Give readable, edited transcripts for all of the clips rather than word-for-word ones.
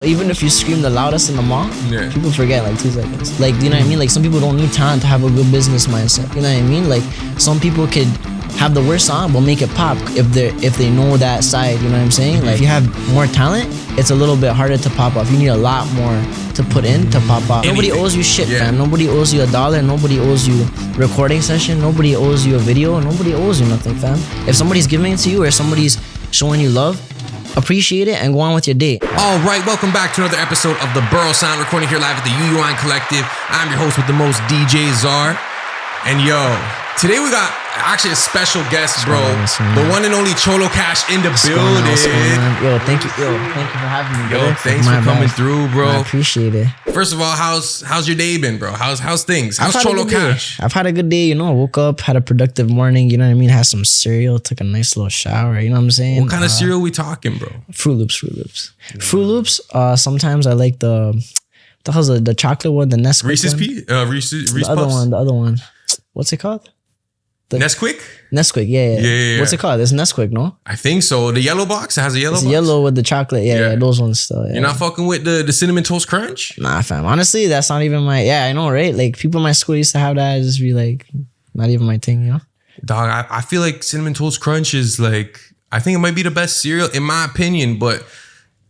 Even if you scream the loudest in the mall, people forget like 2 seconds. Like, you know what I mean? Like, some people don't need talent to have a good business mindset. You know what I mean? Like, some people could have the worst song but make it pop if they know that side. You know what I'm saying? Like, if you have more talent, it's a little bit harder to pop off. You need a lot more to put in to pop off. Nobody owes you shit, fam. Nobody owes you $1. Nobody owes you recording session. Nobody owes you a video. Nobody owes you nothing, fam. If somebody's giving it to you or somebody's showing you love, appreciate it and go on with your day. All right, welcome back to another episode of the Borough Sound, recording here live at the UUN Collective. I'm your host with the most, DJ Czar. And yo, today we got actually a special guest, bro. The one and only Cholocash in the building. Yo, thank you for having me, bro. Yo, thanks for coming through, bro. I appreciate it. First of all, how's your day been, bro? How's things? How's Cholocash? I've had a good day, you know. I woke up, had a productive morning, you know what I mean? Had some cereal, took a nice little shower, you know what I'm saying? What kind of cereal we talking, bro? Fruit Loops. Yeah. Fruit Loops, sometimes I like the chocolate one, the Nesquik Reese's one. Reese's the other one. What's it called? Nesquik? Nesquik, yeah. What's it called? It's Nesquik, no? I think so. The yellow box? It has a yellow box? Yellow with the chocolate. Yeah, those ones still. Yeah. You're not fucking with the Cinnamon Toast Crunch? Nah, fam. Honestly, that's not even my... Yeah, I know, right? Like, people in my school used to have that. Just be like, not even my thing, you know? Dog, I feel like Cinnamon Toast Crunch is like... I think it might be the best cereal, in my opinion, but...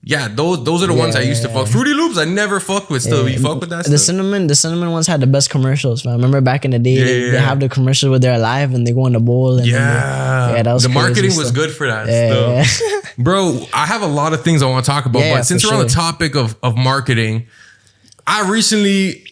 Yeah, those are the ones I used to fuck. Fruity Loops, I never fucked with still. You fuck with that the stuff? The cinnamon ones had the best commercials, man. I remember back in the day, they have the commercials where they're alive and they go in the bowl. And that was the marketing was good for that stuff. Bro, I have a lot of things I want to talk about, but since we're on the topic of marketing, I recently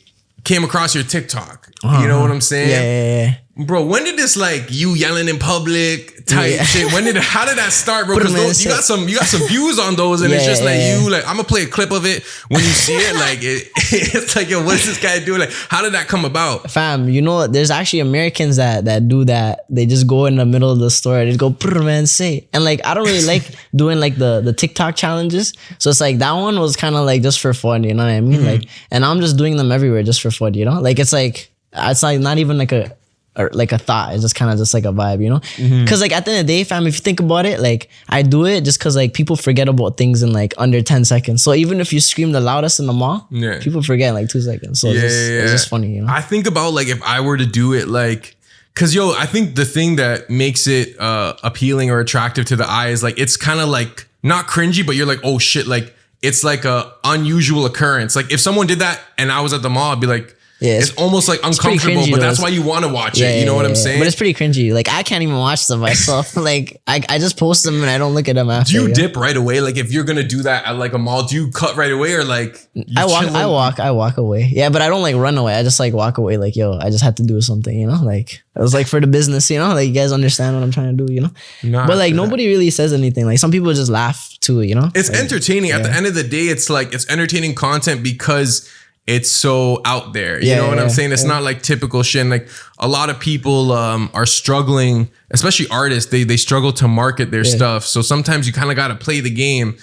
came across your TikTok. You know what I'm saying? Yeah. Bro, when did this like you yelling in public type shit? How did that start, bro? Because you got some views on those, and it's just like you like I'm gonna play a clip of it when you see it. Like it's like, yo, what is this guy doing? Like, how did that come about? Fam, you know, there's actually Americans that do that. They just go in the middle of the store, they just go man say, and like I don't really like doing like the TikTok challenges. So it's like that one was kind of like just for fun, you know what I mean? Like, and I'm just doing them everywhere just for fun, you know? Like it's like not even like a thought. It's just kind of just like a vibe, you know? Because like at the end of the day, fam, if you think about it, like I do it just because like people forget about things in like under 10 seconds. So even if you scream the loudest in the mall, people forget in like 2 seconds. So it's just funny, you know? I think about like if I were to do it like, cause yo, I think the thing that makes it appealing or attractive to the eye is like, it's kind of like not cringy, but you're like, oh shit, like it's like a unusual occurrence. Like if someone did that and I was at the mall, I'd be like, it's almost like uncomfortable, but that's why you want to watch it. You know what I'm saying? But it's pretty cringy. Like I can't even watch them myself. Like I just post them and I don't look at them after. Do you dip right away? Like if you're gonna do that at like a mall, do you cut right away or like I walk away. Yeah, but I don't like run away. I just like walk away. Like yo, I just had to do something. You know, like it was like for the business. You know, like you guys understand what I'm trying to do. You know, but like nobody really says anything. Like some people just laugh too. You know, it's like, entertaining. At the end of the day, it's like it's entertaining content because it's so out there. You know what I'm saying? It's not like typical shit. And like a lot of people are struggling, especially artists. They struggle to market their stuff. So sometimes you kind of got to play the game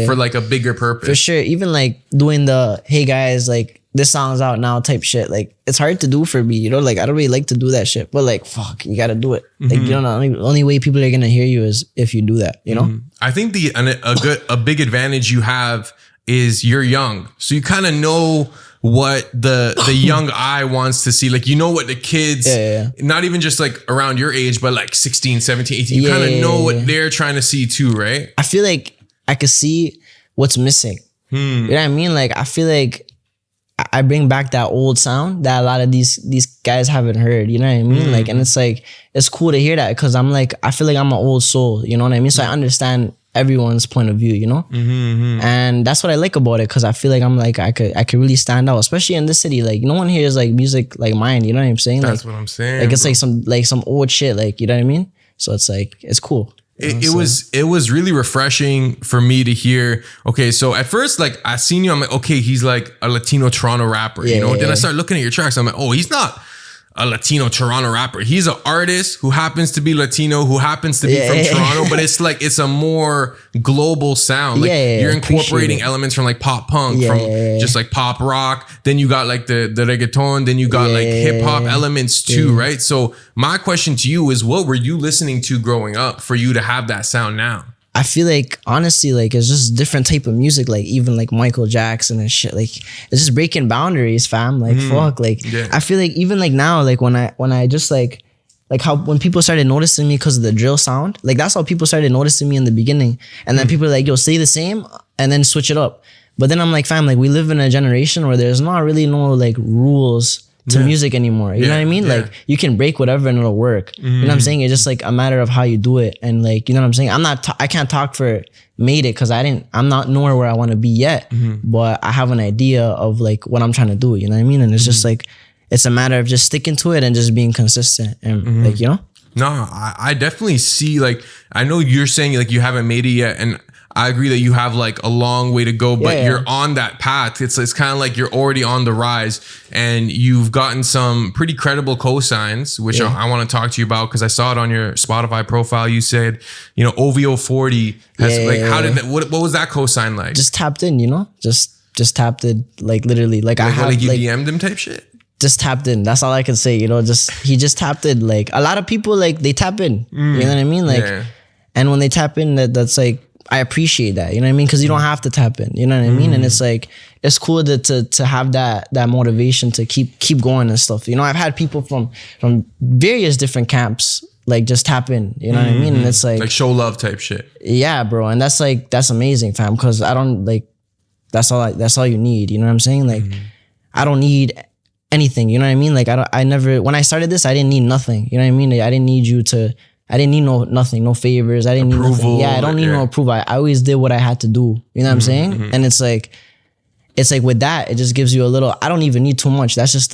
for like a bigger purpose. For sure. Even like doing the, hey guys, like this song's out now type shit. Like it's hard to do for me, you know? Like I don't really like to do that shit. But like, fuck, you got to do it. Like you know, the only way people are going to hear you is if you do that, you know? I think a big advantage you have is you're young. So you kind of know what the young eye wants to see. Like, you know what the kids, not even just like around your age, but like 16, 17, 18, you kind of know what they're trying to see too, right? I feel like I could see what's missing. You know what I mean? Like, I feel like I bring back that old sound that a lot of these guys haven't heard, you know what I mean? Like, and it's like, it's cool to hear that because I'm like, I feel like I'm an old soul, you know what I mean? So I understand everyone's point of view, you know? And that's what I like about it because I feel like I'm like, I could really stand out, especially in this city. Like no one hears like music like mine, you know what I'm saying? That's like, what I'm saying. Like it's like some old shit, like, you know what I mean? So it's like, it's cool. It was really refreshing for me to hear. Okay, so at first, like I seen you, I'm like, okay, he's like a Latino Toronto rapper, you know? Then I started looking at your tracks, I'm like, oh, he's not a Latino Toronto rapper. He's an artist who happens to be Latino, who happens to be from Toronto, but it's like, it's a more global sound. Like you're incorporating elements from like pop punk, from just like pop rock. Then you got like the reggaeton, then you got like hip hop elements too, right? So my question to you is, what were you listening to growing up for you to have that sound now? I feel like honestly, like it's just different type of music, like even like Michael Jackson and shit. Like it's just breaking boundaries, fam. Like fuck. Like I feel like even like now, like when I just like how when people started noticing me because of the drill sound, like that's how people started noticing me in the beginning. And then people are like, yo, stay the same and then switch it up. But then I'm like, fam, like we live in a generation where there's not really no like rules to music anymore. You know what I mean? Like you can break whatever and it'll work. You know what I'm saying? It's just like a matter of how you do it. And like, you know what I'm saying? I can't talk for made it because I'm not nowhere where I want to be yet, but I have an idea of like what I'm trying to do. You know what I mean? And it's just like, it's a matter of just sticking to it and just being consistent and like, you know? No, I definitely see, like, I know you're saying like you haven't made it yet, and I agree that you have like a long way to go, but you're on that path. It's kind of like you're already on the rise, and you've gotten some pretty credible cosigns, which I want to talk to you about because I saw it on your Spotify profile. You said, you know, OVO 40 has how did that, what was that cosign like? Just tapped in, you know, just tapped in, like literally, like I have like you like DM'd him type shit. Just tapped in. That's all I can say. You know, he just tapped in. Like a lot of people, like they tap in. You know what I mean? Like, and when they tap in, that's like I appreciate that. You know what I mean? Because you don't have to tap in. You know what I mean? And it's like it's cool to have that motivation to keep going and stuff. You know, I've had people from various different camps like just tap in. You know what I mean? And it's like show love type shit. Yeah, bro. And that's amazing, fam. Because I don't like that's all you need. You know what I'm saying? Like I don't need anything, you know what I mean? Like I never, when I started this, I didn't need nothing. You know what I mean? Like, I didn't need I didn't need nothing, no favors. I didn't need nothing. Yeah, I don't need no approval. I always did what I had to do. You know what I'm saying? And it's like with that, it just gives you a little, I don't even need too much. That's just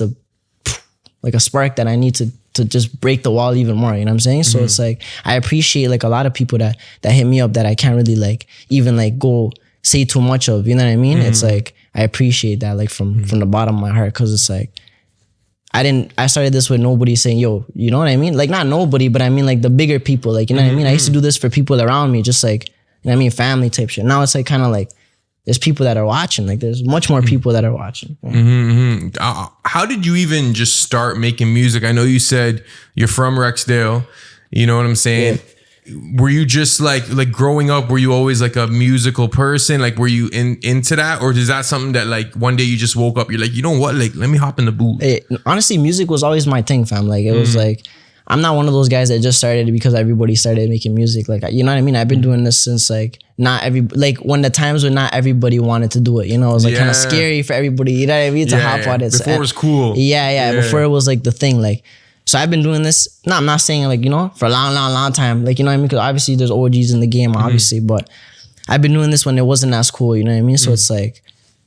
like a spark that I need to just break the wall even more. You know what I'm saying? So it's like, I appreciate like a lot of people that hit me up that I can't really like, even like go say too much of, you know what I mean? It's like, I appreciate that like from the bottom of my heart. Cause it's like, I started this with nobody saying, yo, you know what I mean? Like not nobody, but I mean like the bigger people, like, you know what I mean? I used to do this for people around me, just like, you know what I mean? Family type shit. Now it's like kind of like, there's people that are watching, like there's much more people that are watching. How did you even just start making music? I know you said you're from Rexdale, you know what I'm saying? Were you just like growing up, were you always like a musical person? Like, were you into that? Or is that something that like one day you just woke up, you're like, you know what? Like, let me hop in the booth. Honestly, music was always my thing, fam. Like, it was like, I'm not one of those guys that just started because everybody started making music. Like, you know what I mean? I've been doing this since like, when the times when not everybody wanted to do it, you know, it was like kind of scary for everybody, you know what I mean? To hop on it. Before it was cool. Yeah. Before it was like the thing, like, so I've been doing this. No, I'm not saying like, you know, for a long time. Like, you know what I mean? Because obviously there's OGs in the game, obviously. But I've been doing this when it wasn't as cool, you know what I mean? So it's like,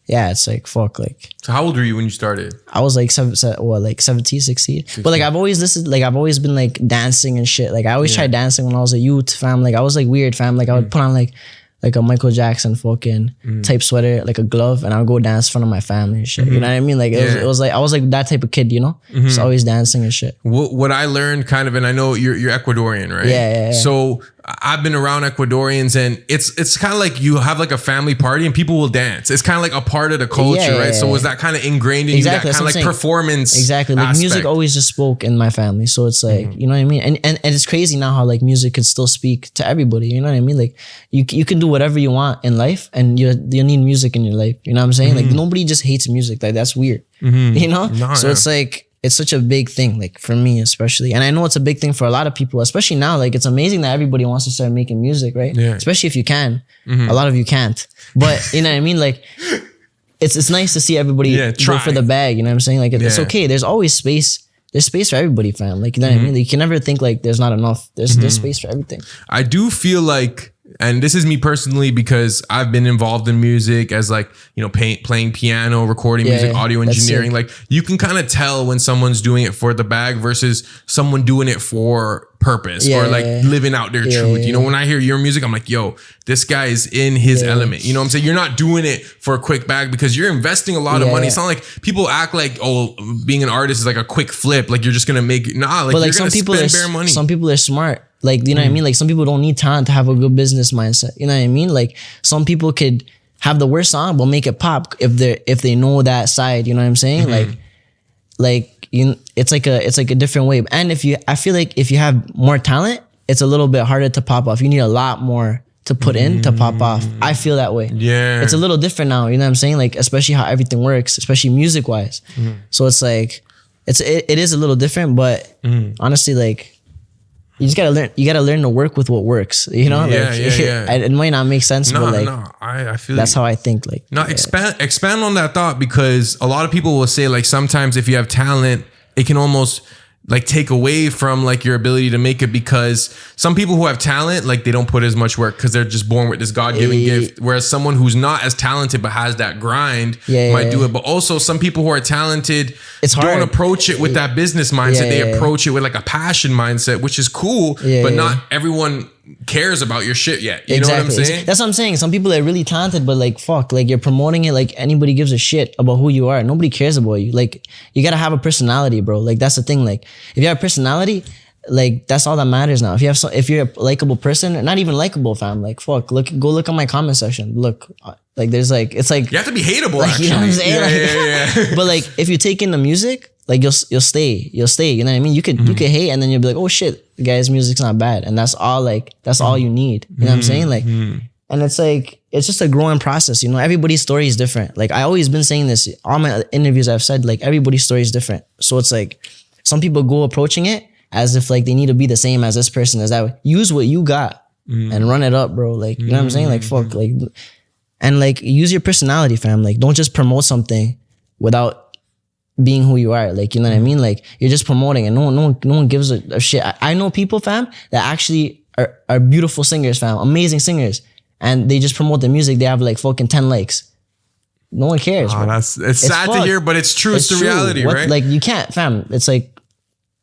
yeah, it's like, fuck. Like, so how old were you when you started? I was like 17, 16. But like I've always been like dancing and shit. Like I always tried dancing when I was a youth, fam. Like I was like weird, fam. Like I would put on like a Michael Jackson fucking type sweater, like a glove, and I would go dance in front of my family and shit. You know what I mean? Like it was like I was like that type of kid, you know? Just always dancing and shit. What I learned kind of, and I know you're Ecuadorian, right? Yeah. So I've been around Ecuadorians, and it's kind of like you have like a family party and people will dance. It's kind of like a part of the culture, right? So was that kind of ingrained in you, that kind of like performance? Exactly. Like aspect? Music always just spoke in my family. So it's like, you know what I mean? And it's crazy now how like music could still speak to everybody. You know what I mean? Like you can do whatever you want in life, and you need music in your life. You know what I'm saying? Like nobody just hates music. Like that's weird. You know? So it's like, it's such a big thing, like for me especially. And I know it's a big thing for a lot of people, especially now. Like it's amazing that everybody wants to start making music, right? Yeah. Especially if you can. A lot of you can't. But you know what I mean? Like it's nice to see everybody go for the bag. You know what I'm saying? Like it's okay. There's always space. There's space for everybody, fam. Like, you know what I mean? Like, you can never think like there's not enough. There's space for everything. I do feel like, and this is me personally, because I've been involved in music as like, you know, playing piano, recording music, audio engineering. Like you can kind of tell when someone's doing it for the bag versus someone doing it for purpose or like living out their truth. You know, when I hear your music, I'm like, yo, this guy is in his element. You know what I'm saying? You're not doing it for a quick bag because you're investing a lot of money. It's not like people act like, oh, being an artist is like a quick flip. Like you're just going to make, like, but like you're going to spend bare money. Some people are smart. Like, you know what I mean? Like some people don't need talent to have a good business mindset. You know what I mean? Like some people could have the worst song, but make it pop if they know that side. You know what I'm saying? Like you, it's like a different way. And I feel like if you have more talent, it's a little bit harder to pop off. You need a lot more to put in to pop off. I feel that way. Yeah. It's a little different now, you know what I'm saying? Like, especially how everything works, especially music wise. So it's like, it is a little different, but honestly, like, you just gotta learn to work with what works, you know? It might not make sense, but like, I feel that's how I think. Like, expand on that thought, because a lot of people will say like sometimes if you have talent, it can almost like take away from like your ability to make it, because some people who have talent, like they don't put as much work because they're just born with this God-given gift, whereas someone who's not as talented but has that grind might do it. But also some people who are talented don't approach it with that business mindset. They approach it with like a passion mindset, which is cool, but not everyone cares about your shit yet. You know what I'm saying? That's what I'm saying. Some people are really talented, but like, fuck, like you're promoting it like anybody gives a shit about who you are. Nobody cares about you. Like, you gotta have a personality, bro. Like, that's the thing. Like, if you have a personality, like, that's all that matters now. If you're a likable person, not even likable, fam. Like, fuck, go look at my comment section. Look, like, there's like, it's like, you have to be hateable, like, actually. You know what I'm saying? But like, if you take in the music, like, you'll stay. You know what I mean? You could hate, and then you'll be like, oh shit, the guy's music's not bad, and that's all. Like, that's all you need. You know what I'm saying? Like, and it's like, it's just a growing process. You know, everybody's story is different. Like, I always been saying this. All my interviews I've said, like, everybody's story is different. So it's like, some people go approaching it as if like they need to be the same as this person, as that way. Use what you got and run it up, bro. Like, you know what I'm saying? Like, fuck, like, and like, use your personality, fam. Like, don't just promote something without being who you are. Like, you know what I mean? Like, you're just promoting, and no one gives a shit. I know people, fam, that actually are beautiful singers, fam, amazing singers, and they just promote their music. They have like fucking 10 likes. No one cares. Oh, it's sad to hear, but it's true. It's the reality, right? Like, you can't, fam. It's like,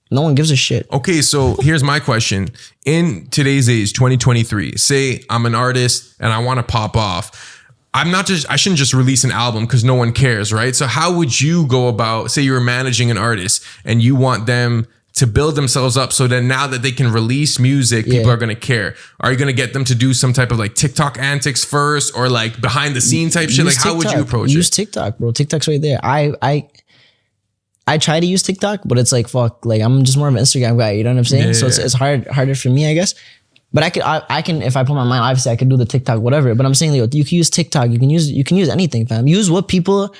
no one gives a shit. Okay, so here's my question. In today's age, 2023, say I'm an artist and I want to pop off. I shouldn't just release an album because no one cares, right? So how would you go about, say you're managing an artist and you want them to build themselves up so that now that they can release music, people are going to care? Are you going to get them to do some type of like TikTok antics first, or like behind the scene type shit? Like, how would you approach it? Use TikTok, bro. TikTok's right there. I try to use TikTok, but it's like, fuck, like, I'm just more of an Instagram guy. You know what I'm saying? So it's harder for me, I guess. But I can, if I put my mind, obviously I could do the TikTok, whatever. But I'm saying, like, you can use TikTok. You can use anything, fam. Use what people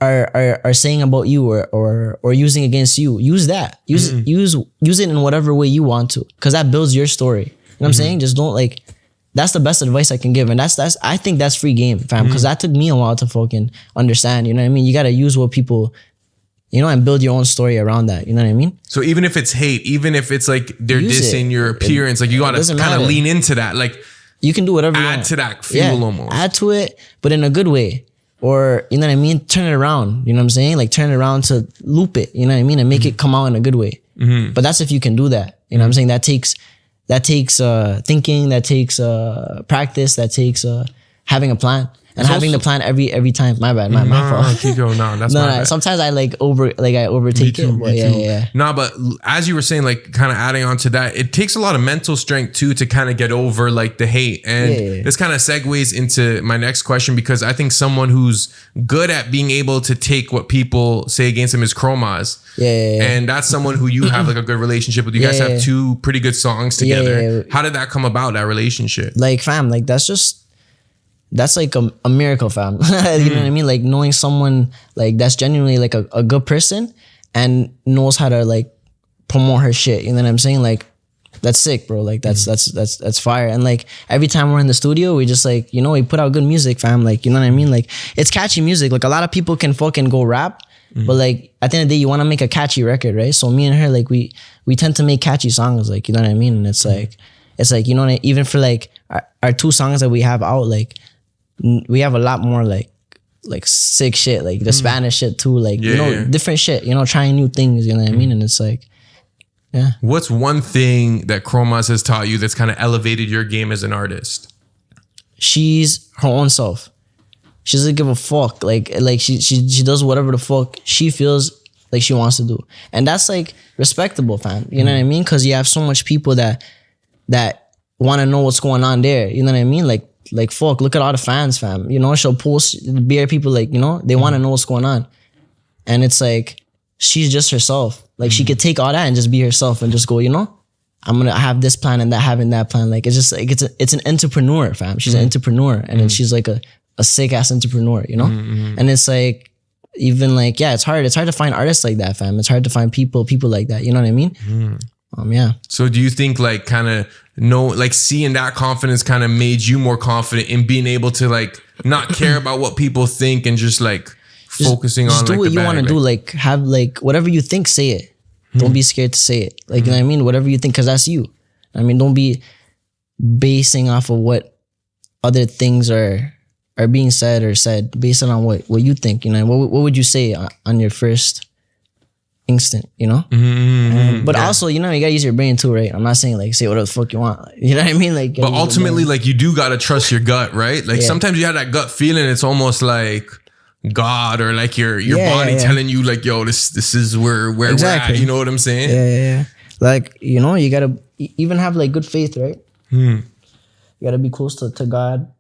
are saying about you or using against you. Use that. Use it in whatever way you want to, because that builds your story. You know what I'm saying? Just don't, like, that's the best advice I can give. And I think that's free game, fam. Because that took me a while to fucking understand. You know what I mean? You got to use what people, you know, and build your own story around that. You know what I mean? So even if it's hate, even if it's like they're dissing your appearance, like, you got to kind of lean into that. Like, you can do whatever you want. Add to that fuel almost. Add to it, but in a good way. Or, you know what I mean? Turn it around. You know what I'm saying? Like, turn it around to loop it. You know what I mean? And make it come out in a good way. But that's if you can do that. You know what I'm saying? That takes thinking, that takes practice, that takes having a plan. And having the plan every time. My bad. My fault. Keep going. No, that's my bad. Sometimes I overtake it. But yeah. No, but as you were saying, like, kind of adding on to that, it takes a lot of mental strength too to kind of get over like the hate. And this kind of segues into my next question, because I think someone who's good at being able to take what people say against him is Chromazz. And that's someone who you have like a good relationship with. You guys have two pretty good songs together. How did that come about, that relationship? Like, fam, like, that's like a miracle, fam. You know what I mean? Like, knowing someone like that's genuinely like a good person and knows how to like promote her shit. You know what I'm saying? Like, that's sick, bro. Like, that's fire. And like, every time we're in the studio, we just like, you know, we put out good music, fam. Like, you know what I mean? Like, it's catchy music. Like, a lot of people can fucking go rap, but like, at the end of the day, you want to make a catchy record, right? So me and her, like, we tend to make catchy songs, like, you know what I mean? And it's like, you know, even for like our two songs that we have out, like, we have a lot more like sick shit, like the Spanish shit too, like, you know, different shit, you know, trying new things, you know what I mean? And it's like, What's one thing that Chromazz has taught you that's kind of elevated your game as an artist? She's her own self. She doesn't give a fuck. Like she does whatever the fuck she feels like she wants to do. And that's like respectable, fam. You know what I mean? Because you have so much people that want to know what's going on there. You know what I mean? Like, fuck, look at all the fans, fam. You know, she'll post bare people, like, you know, they want to know what's going on. And it's like, she's just herself. Like, she could take all that and just be herself and just go, you know, I'm gonna have this plan and having that plan. Like it's just like it's an entrepreneur, fam. She's an entrepreneur, and then she's like a sick ass entrepreneur, you know. And it's like even like it's hard to find artists like that, fam. It's hard to find people like that. You know what I mean? Yeah. So do you think like kind of seeing that confidence kind of made you more confident in being able to like not care about what people think and just like focusing on do like what the you want to do, like have like whatever you think, say it. Don't be scared to say it. Like, you know what I mean? Whatever you think, because that's you. I mean, don't be basing off of what other things are being said or said based on what you think, you know? What would you say on your first instant, you know? But also, you know, you gotta use your brain too, right? I'm not saying like say whatever the fuck you want. You know what I mean? Like, but ultimately, like you do gotta trust your gut, right? Like sometimes you have that gut feeling. It's almost like God or like your body telling you like, yo, this is where exactly. we're at. You know what I'm saying? Yeah. Like, you know, you gotta even have like good faith, right? You gotta be close to God.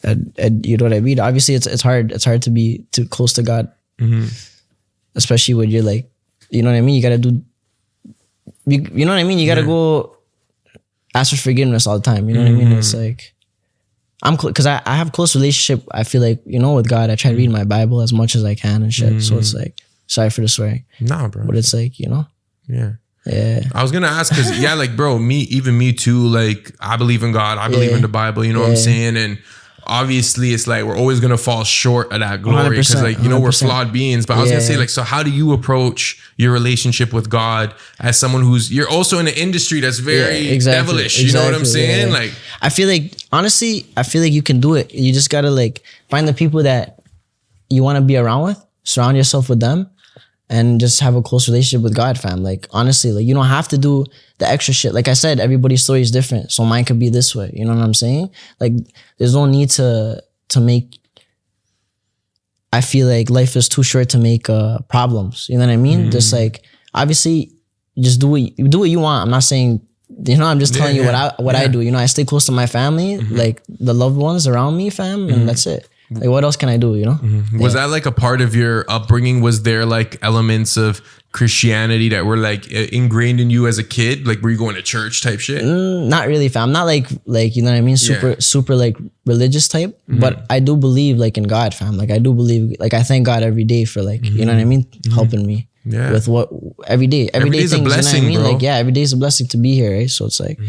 And you know what I mean? Obviously, it's hard. It's hard to be too close to God, especially when you're like, you know what I mean. You gotta do. You know what I mean. You gotta go ask for forgiveness all the time. You know what I mean? It's like because I have close relationship. I feel like, you know, with God. I try to read my Bible as much as I can and shit. So it's like, sorry for the swearing. Nah, bro. But it's like, you know. Yeah. I was gonna ask because like, bro, me too. Like, I believe in God. I believe in the Bible. You know what I'm saying? And obviously, it's like we're always gonna fall short of that glory because, like, you know, we're flawed beings. But I was gonna say, like, so how do you approach your relationship with God as someone you're also in an industry that's very devilish? You know what I'm saying? Like, I feel like, honestly, you can do it. You just gotta like find the people that you want to be around with, surround yourself with them, and just have a close relationship with God, fam. Like, honestly, like, you don't have to do the extra shit. Like I said, everybody's story is different. So mine could be this way. You know what I'm saying? Like, there's no need to make, I feel like life is too short to make problems. You know what I mean? Just like, obviously, just do what you want. I'm not saying, you know, I'm just telling you what I do. You know, I stay close to my family, like the loved ones around me, fam, and that's it. Like, what else can I do, you know? Was that like a part of your upbringing? Was there like elements of Christianity that were like ingrained in you as a kid? Like, were you going to church type shit? Not really, fam. Not like, you know what I mean? Super like religious type. But I do believe like in God, fam. Like, I do believe, like, I thank God every day for like, you know what I mean? Helping me with what every day things, a blessing, you know what I mean? Bro. Like, every day is a blessing to be here, right? So it's like,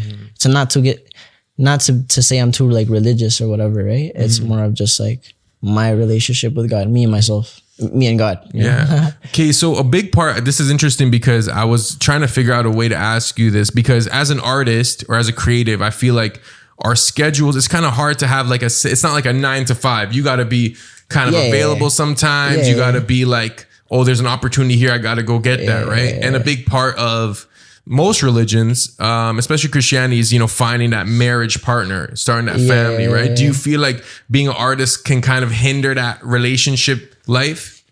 not to say I'm too like religious or whatever, right? It's more of just like my relationship with God, me and myself, me and God. Yeah. Okay. So a big part, this is interesting because I was trying to figure out a way to ask you this, because as an artist or as a creative, I feel like our schedules, it's kind of hard to have like it's not like a 9 to 5. You got to be kind of available sometimes. You got to be like, oh, there's an opportunity here. I got to go get that. Right. And a big part of most religions, especially Christianity, is, you know, finding that marriage partner, starting that family, right? Do you feel like being an artist can kind of hinder that relationship life?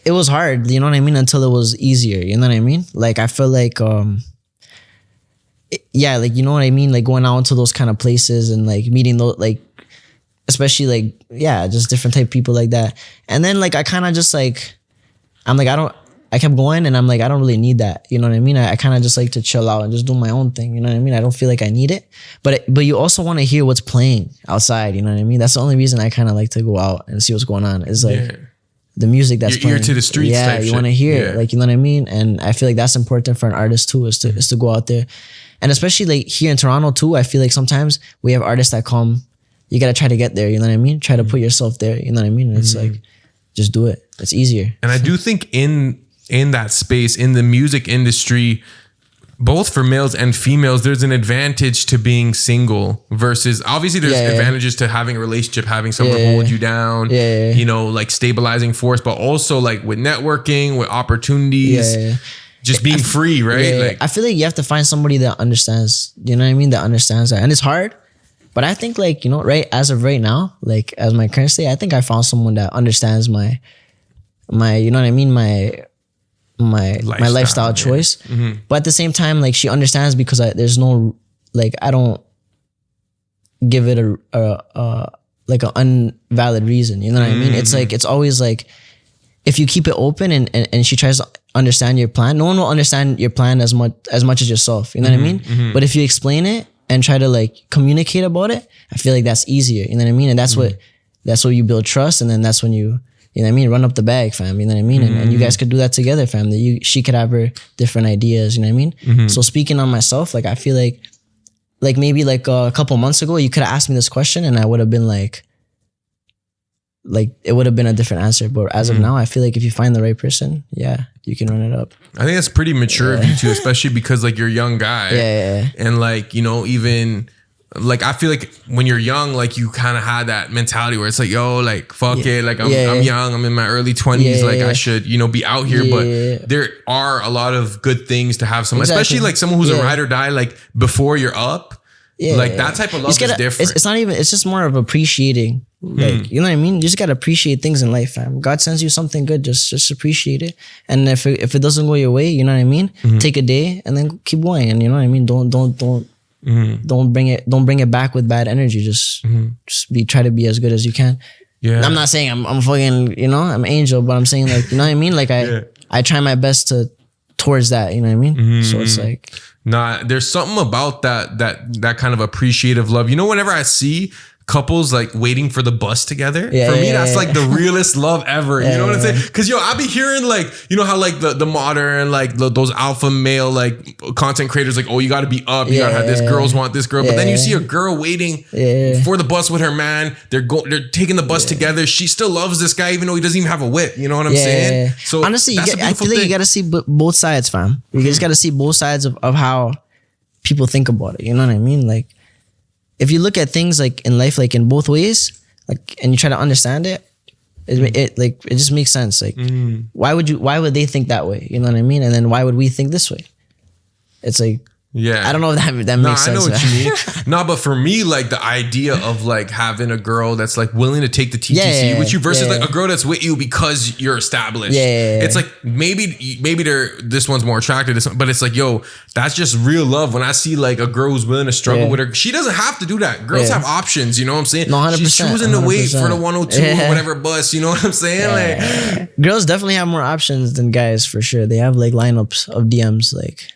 It was hard, you know what I mean, until it was easier, you know what I mean? Like, I feel like, like, you know what I mean? Like, going out to those kind of places and like meeting those, like, especially like, just different type of people like that. And then like, I kind of just like, I kept going and I'm like, I don't really need that. You know what I mean? I kind of just like to chill out and just do my own thing. You know what I mean? I don't feel like I need it. But you also want to hear what's playing outside. You know what I mean? That's the only reason I kind of like to go out and see what's going on. Is like the music that's playing. Ear to the streets. Yeah, you want to hear it. Like, you know what I mean? And I feel like that's important for an artist too, is to go out there. And especially like here in Toronto too, I feel like sometimes we have artists that come, you got to try to get there. You know what I mean? Try to put yourself there. You know what I mean? And it's like, just do it. It's easier. And I do think in that space, in the music industry, both for males and females, there's an advantage to being single versus, obviously there's advantages to having a relationship, having someone hold you down, you know, like stabilizing force, but also like with networking, with opportunities, just being free, right? Like, I feel like you have to find somebody that understands, you know what I mean? That understands that. And it's hard, but I think like, you know, right, as of right now, like as my current state, I think I found someone that understands my, you know what I mean? My lifestyle choice. But at the same time, like, she understands because there's no, like, I don't give it a like an unvalid reason. You know what I mean? It's like, it's always like, if you keep it open and she tries to understand your plan. No one will understand your plan as much as yourself. You know what I mean? But if you explain it and try to like communicate about it, I feel like that's easier. You know what I mean? And that's what you build trust. And then that's when you know what I mean, run up the bag, fam. You know what I mean? And you guys could do that together, fam. She could have her different ideas. You know what I mean? So speaking on myself, like I feel like maybe like a couple months ago, you could have asked me this question and I would have been like it would have been a different answer. But as of now, I feel like if you find the right person, yeah, you can run it up. I think that's pretty mature of you too, especially because like you're a young guy. Yeah. And like, you know, even like I feel like when you're young, like you kind of had that mentality where it's like, yo, like fuck it, like I'm young, I'm in my early 20s, like I should, you know, be out here. But there are a lot of good things to have someone, especially like someone who's a ride or die, like before you're up. Like that type of love is different. It's not even, it's just more of appreciating. Like, you know what I mean? You just gotta appreciate things in life, fam. God sends you something good, just appreciate it. And if it doesn't go your way, you know what I mean? Take a day and then keep going. And you know what I mean? Don't bring it back with bad energy. Just try to be as good as you can. Yeah. I'm not saying I'm fucking, you know, I'm an angel, but I'm saying like, you know what I mean? Like I try my best towards that, you know what I mean? So it's like, nah, there's something about that kind of appreciative love. You know, whenever I see couples like waiting for the bus together, for me that's like the realest love ever. You know what I'm saying? Because yo, I be hearing like, you know how like the modern like those alpha male like content creators like, oh, you got to be up, you gotta have this, girls want this girl, but then you see a girl waiting for the bus with her man, they're taking the bus together, she still loves this guy even though he doesn't even have a whip. You know what I'm saying? So honestly, I feel like you gotta see both sides, fam. You just gotta see both sides of how people think about it. You know what I mean? Like, if you look at things like in life, like in both ways, like, and you try to understand it, it just makes sense. Like, why would they think that way? You know what I mean? And then why would we think this way? It's like, I don't know if that makes sense. I know what you mean. No, but for me, like the idea of like having a girl that's like willing to take the TTC with you versus like a girl that's with you because you're established. It's like maybe this one's more attractive, but it's like, yo, that's just real love. When I see like a girl who's willing to struggle with her, she doesn't have to do that. Girls have options, you know what I'm saying? No, 100%, she's choosing to wait for the 102 or whatever bus, you know what I'm saying? Like, girls definitely have more options than guys for sure. They have like lineups of DMs, like.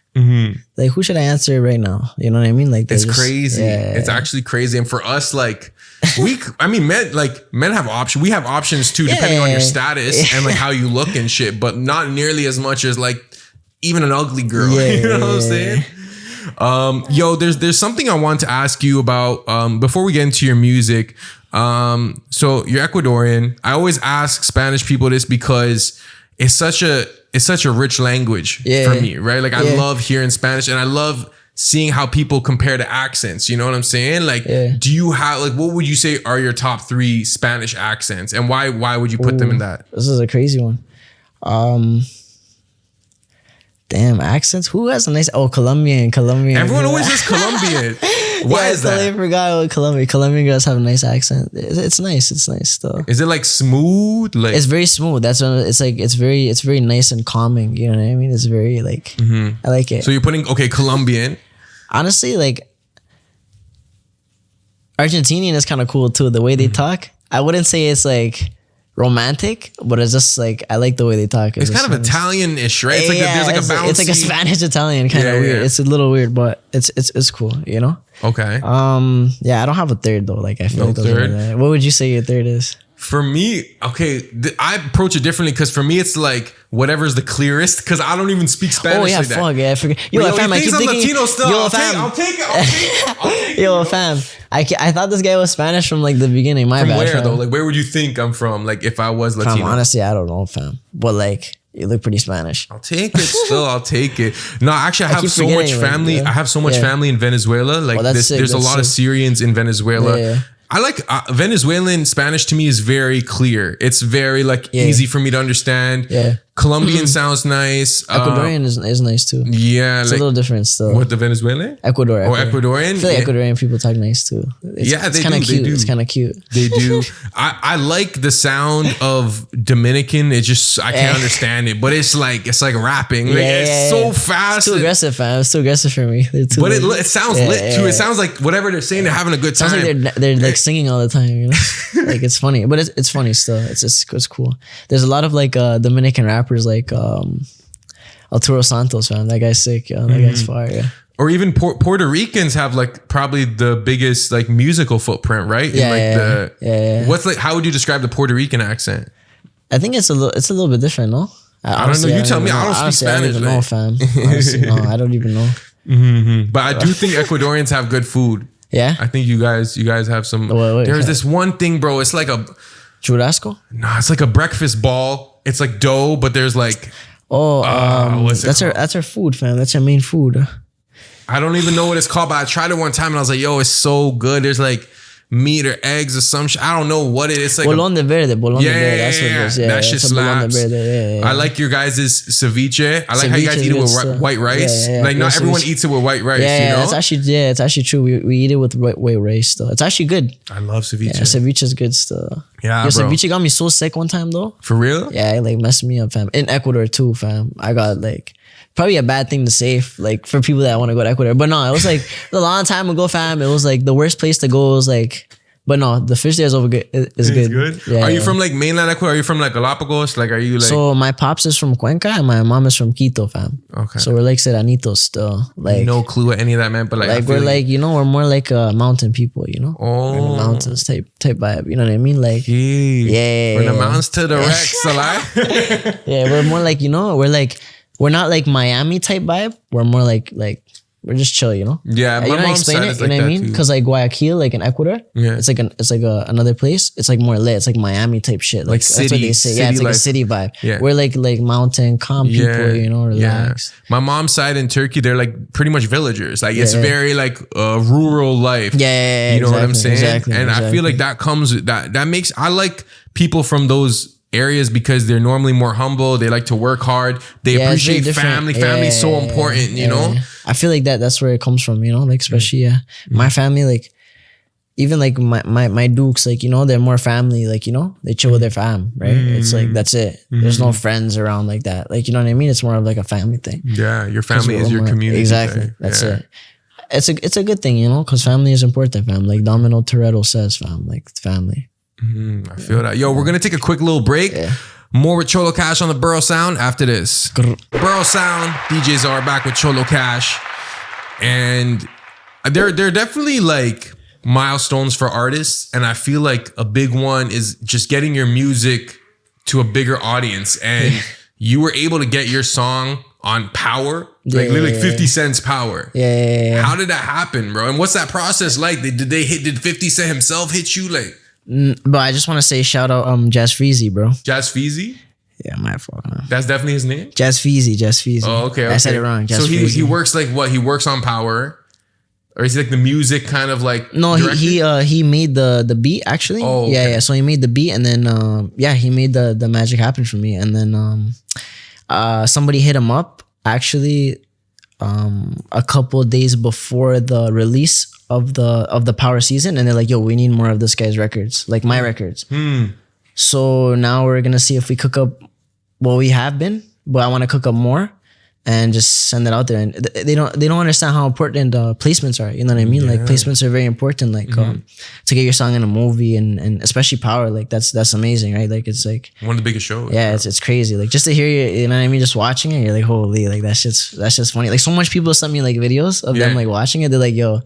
Like, who should I answer right now? You know what I mean? Like, it's crazy. It's actually crazy. And for us, like, men have options. We have options too, depending on your status and like how you look and shit, but not nearly as much as like even an ugly girl. You know what I'm saying? Yo, there's something I want to ask you about before we get into your music. So you're Ecuadorian. I always ask Spanish people this because it's such a rich language for me, right? Like I love hearing Spanish and I love seeing how people compare the accents. You know what I'm saying? Like, do you have like, what would you say are your top 3 Spanish accents and why would you put them in that? This is a crazy one. Damn, accents. Who has a nice? Colombian. Everyone always says Colombian. Why is that? I forgot what Colombian girls have a nice accent. It's nice. It's nice though. Is it like smooth? Like it's very smooth. That's when it's like it's very nice and calming. You know what I mean? It's very like I like it. So you're putting Colombian. Honestly, like Argentinian is kind of cool too. The way they talk. I wouldn't say it's like romantic, but it's just like I like the way they talk. It's kind of Italian-ish, right? It's like there's like a bouncy. It's like a Spanish Italian kind of weird. It's a little weird, but it's cool, you know. Okay. Yeah, I don't have a third though. Like I feel like third. What would you say your third is? For me, I approach it differently because for me it's like whatever's the clearest because I don't even speak Spanish. Oh yeah, like fuck that. Yeah, I forget. Yo, fam, I keep thinking Latino stuff. Yo, fam, I'll take it. Yo, fam, I thought this guy was Spanish from like the beginning. My bad. Where fam. though? Like where would you think I'm from? Like if I was Latino? Fam, honestly, I don't know, fam. But like you look pretty Spanish. I'll take it. Still, I'll take it. No, actually, I have so much family. I have so much family in Venezuela. Like there's a lot of Syrians in Venezuela. I like Venezuelan Spanish to me is very clear. It's very like easy for me to understand. Colombian sounds nice. Ecuadorian is nice too. Yeah. It's like, a little different still. What, the Venezuelan? Ecuador. Ecuadorian? I feel like Ecuadorian people talk nice too. It's kind of cute. It's kind of cute. They do. I like the sound of Dominican. It just, I can't understand it, but it's like rapping. Like, it's so fast. It's too aggressive, fam. It's too aggressive for me. But it sounds lit too. It sounds like whatever they're saying, they're having a good time. Sounds like they're like singing all the time, you know? Like it's funny, but it's funny still. It's cool. There's a lot of like Dominican rappers like Arturo Santos, fam. That guy's sick, yo. That guy's fire, yeah. Or even Puerto Ricans have like probably the biggest like musical footprint, right? Yeah. What's like? How would you describe the Puerto Rican accent? I think it's a little bit different, no? I don't know. You tell me. I don't speak Spanish. I don't even know, fam. Honestly, no, I don't even know. But I do think Ecuadorians have good food. Yeah, I think you guys have some. There's this one thing, bro. It's like a churrasco. No, it's like a breakfast ball. It's like dough, but there's like that's our food, fam. That's our main food. I don't even know what it's called, but I tried it one time and I was like, yo, it's so good. There's like meat or eggs or some shit. I don't know what it is. Like bolón de verde. That's what it is. Yeah, that shit slaps. I like your guys' ceviche. I like how you guys eat it with white rice. Like not everyone eats it with white rice, you know? It's actually true. We eat it with white rice though. It's actually good. I love ceviche. Yeah, ceviche is good still. Yeah, bro. Ceviche got me so sick one time though. For real? Yeah, it like messed me up, fam. In Ecuador too, fam. I got like probably a bad thing to say, like for people that want to go to Ecuador. But no, it was like a long time ago, fam. It was like the worst place to go. It was like, but no, the fish there is over good. It's good. Yeah, are you from like mainland Ecuador? Are you from like Galapagos? Like, are you like? So my pops is from Cuenca and my mom is from Quito, fam. Okay. So we're like serranitos still. Like no clue what any of that meant, but like we're like we're more like mountain people, you know. Oh, we're in the mountains type vibe. You know what I mean? Like from the mountains to the Rex, alive. Yeah, we're more like we're not like Miami type vibe. We're more like we're just chill, you know. Yeah, my mom's side is like that too. You know what I mean? Because like Guayaquil, like in Ecuador, it's like another place. It's like more lit. It's like Miami type shit. Like city, that's what they say. Yeah, it's like a city vibe. Yeah. We're like mountain calm people, you know, relax. Yeah. My mom's side in Turkey, they're like pretty much villagers. Like it's very like rural life. Yeah, you know what I'm saying? Exactly. I feel like that comes that makes I like people from those areas because they're normally more humble. They like to work hard. They appreciate family. Family is so important, you know? I feel like that's where it comes from, you know? Like especially my family, like even like my dukes, like, you know, they're more family, like, you know, they chill with their fam, right? It's like that's it. There's no friends around like that. Like, you know what I mean? It's more of like a family thing. Yeah, your family is your community. Exactly. That's it. It's a good thing, you know, because family is important, fam. Like Domino Toretto says, fam, like family. I feel that. Yo, we're gonna take a quick little break. More with Cholocash on the Borough Sound after this. Borough Sound, DJs are back with Cholocash, and they're definitely like milestones for artists, and I feel like a big one is just getting your music to a bigger audience, and you were able to get your song on Power, like literally 50 Cent's Power. Yeah. How did that happen, bro? And what's that process like? Did 50 Cent himself hit you? Like, but I just want to say shout out Jazz Feezy, bro. Jazz Feezy? Yeah, my fault. Huh? That's definitely his name? Jazz Feezy. Oh, okay. I said it wrong. So he works like what? He works on Power? Or is he like the music kind of like No, he made the beat actually. Oh, okay. Yeah. So he made the beat and then he made the magic happen for me. And then somebody hit him up actually a couple of days before the release of the Power season, and they're like, yo, we need more of this guy's records, like my records. So now we're gonna see if we cook up what we have been, but I want to cook up more and just send it out there. And they don't understand how important placements are. You know what I mean? Like placements are very important. Like to get your song in a movie and especially Power, like that's amazing, right? Like it's like one of the biggest shows. Yeah, it's crazy. Like just to hear you know what I mean? Just watching it, you're like, holy, like that's just funny. Like so much people sent me like videos of them like watching it. They're like, yo.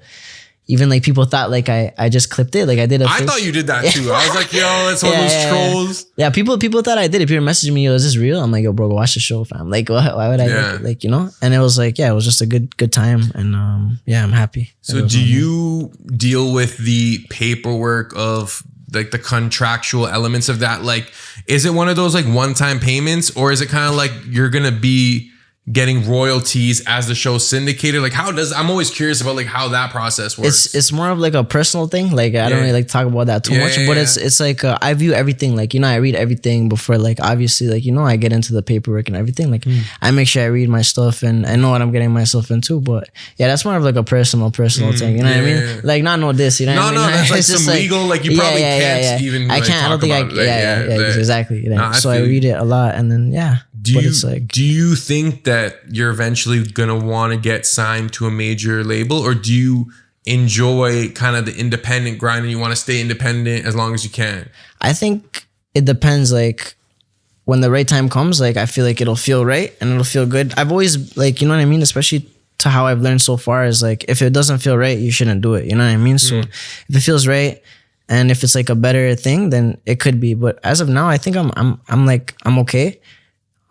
Even like people thought like I just clipped it. Like I did I thought you did that too. I was like, yo, it's one of those trolls. Yeah, people thought I did it. People messaged me, yo, is this real? I'm like, yo, bro, go watch the show, fam. Like, why would I like, you know? And it was like, it was just a good time. And I'm happy. So do you deal with the paperwork of like the contractual elements of that? Like, is it one of those like one-time payments, or is it kind of like you're gonna be getting royalties as the show's syndicated? Like I'm always curious about like how that process works. It's more of like a personal thing. Like I don't really like to talk about that too much, but it's like I view everything, like, you know, I read everything before, like obviously, like, you know, I get into the paperwork and everything. Like I make sure I read my stuff and I know what I'm getting myself into. But yeah, that's more of like a personal thing. You know what I mean? Like not know this, you know what I mean? No, that's like some legal, like you probably can't even I can't, I don't think exactly. So I read it a lot and then do you think that you're eventually gonna want to get signed to a major label, or do you enjoy kind of the independent grind and you want to stay independent as long as you can? I think it depends like when the right time comes, like I feel like it'll feel right and it'll feel good. I've always like, you know what I mean? Especially to how I've learned so far is like, if it doesn't feel right, you shouldn't do it. You know what I mean? So if it feels right and if it's like a better thing, then it could be. But as of now, I think I'm okay.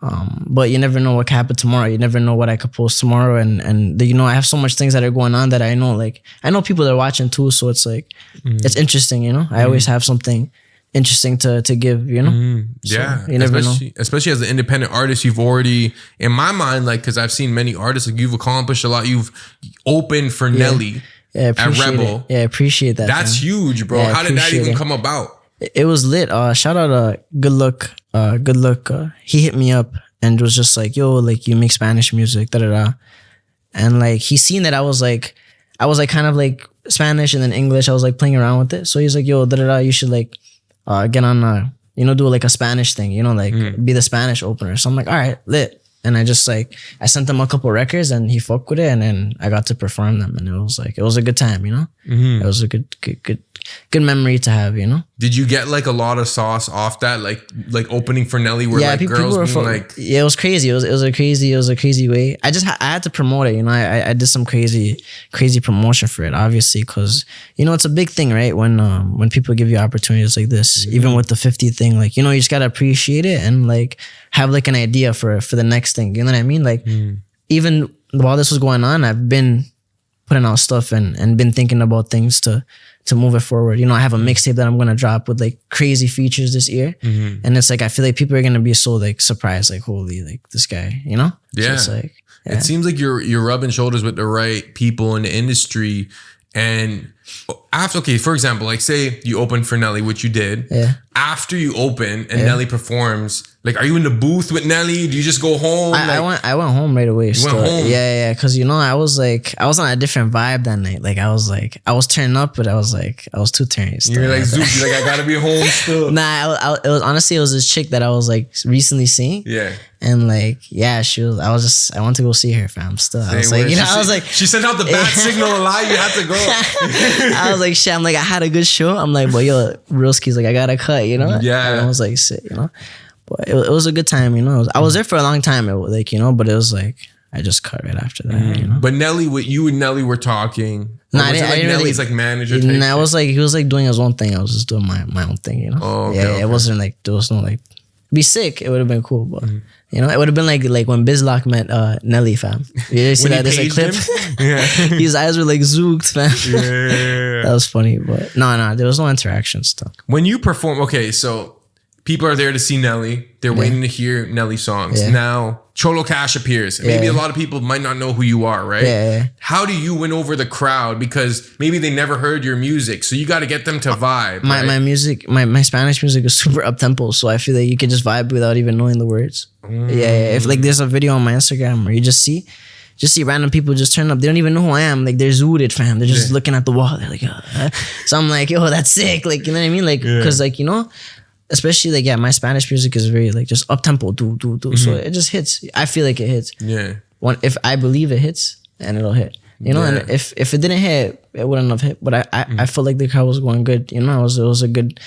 But you never know what could happen tomorrow. You never know what I could post tomorrow. And you know, I have so much things that are going on that I know people are watching too. So it's like, it's interesting, you know? I always have something interesting to give, you know? Yeah. So you never know. Especially as an independent artist, you've already, in my mind, like, because I've seen many artists, like you've accomplished a lot. You've opened for Nelly at Rebel. Yeah, I appreciate that. That's huge, bro. Yeah, how did that even come about? It was lit. Shout out Good Look. He hit me up and was just like, yo, like you make Spanish music, da-da-da. And like he seen that I was like kind of like Spanish and then English. I was like playing around with it. So he's like, yo, da-da-da, you should like get on you know, do like a Spanish thing, you know, like be the Spanish opener. So I'm like, all right, lit. And I just like, I sent him a couple records and he fucked with it, and then I got to perform them, and it was a good time, you know? It was a good memory to have, you know? Did you get like a lot of sauce off that, like opening for Nelly where like girls being like, yeah, it was crazy. It was a crazy way. I had to promote it, you know? I did some crazy promotion for it, obviously, because, you know, it's a big thing, right? When people give you opportunities like this, even with the 50 thing, like, you know, you just got to appreciate it and like have like an idea for the next thing. You know what I mean? Like even while this was going on, I've been putting out stuff and been thinking about things to move it forward. You know, I have a mixtape that I'm going to drop with like crazy features this year. And it's like, I feel like people are going to be so like surprised, like, holy, like this guy, you know? Yeah. So it's like, It seems like you're rubbing shoulders with the right people in the industry. And after, okay, for example, like say you open for Nelly, which you did. Yeah. After you open and Nelly performs, like, are you in the booth with Nelly? Do you just go home? I went home right away. You went home? Yeah. Cause you know, I was on a different vibe that night. Like I was turning up, but I was too turned. You're like, Zook, like, I gotta be home still. Nah, it was this chick that I was like recently seeing. Yeah. And like, yeah, I want to go see her, fam. Still, I was like, you know, I was like, she sent out the bad signal a lot. You had to go. I was like, shit. I'm like, I had a good show. I'm like, but yo, Realski's like, I got to cut, you know? Yeah. And I was like, shit, you know? But it was a good time, you know? I was there for a long time, like, you know, but it was like, I just cut right after that, you know? But Nelly, you and Nelly were talking. Nah, I didn't Nelly's really, like manager. Nah, it was like, he was like doing his own thing. I was just doing my own thing, you know? Oh, okay, yeah, it wasn't like, there was no like, be sick, it would have been cool, but you know, it would have been like when Bizlock met Nelly, fam. You see that? There's a clip. Yeah. His eyes were like zooked, fam. Yeah. That was funny, but no, there was no interaction stuff. When you perform, okay, so people are there to see Nelly. They're waiting to hear Nelly songs. Yeah. Now, Cholocash appears. Maybe a lot of people might not know who you are, right? Yeah. How do you win over the crowd? Because maybe they never heard your music. So you got to get them to vibe. My music, my Spanish music is super up-tempo. So I feel like you can just vibe without even knowing the words. Yeah. If like there's a video on my Instagram where you just see random people just turn up. They don't even know who I am. Like they're zooted, fam. They're just looking at the wall. They're like, so I'm like, yo, that's sick. Like, you know what I mean? Like, cause like, you know, especially like, yeah, my Spanish music is very like just up tempo, do. So it just hits. I feel like it hits. Yeah. If I believe it hits, and it'll hit. You know, and if it didn't hit, it wouldn't have hit. But I felt like the crowd was going good. You know, it was a good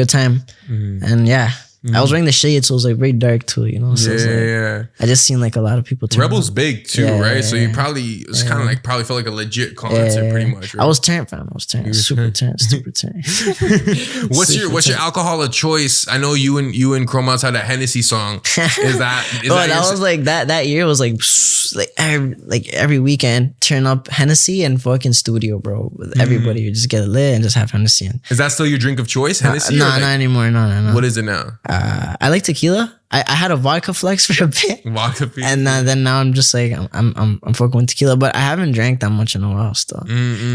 time. And yeah. I was wearing the shades, so it was like very dark too, you know. So I just seen like a lot of people. Rebel's big too, right? So you probably it's kind of like probably felt like a legit concert, pretty much. Right? I was turned, fam. I was turned, super turned. What's your alcohol of choice? I know you and Chromazz had a Hennessy song. That was like that year was like every weekend turn up Hennessy and fucking studio, bro. With everybody, you just get lit and just have Hennessy. Is that still your drink of choice, Hennessy? No, not anymore. No. What is it now? I like tequila. I had a vodka flex for a bit. And then now I'm just like I'm fucking with tequila, but I haven't drank that much in a while still.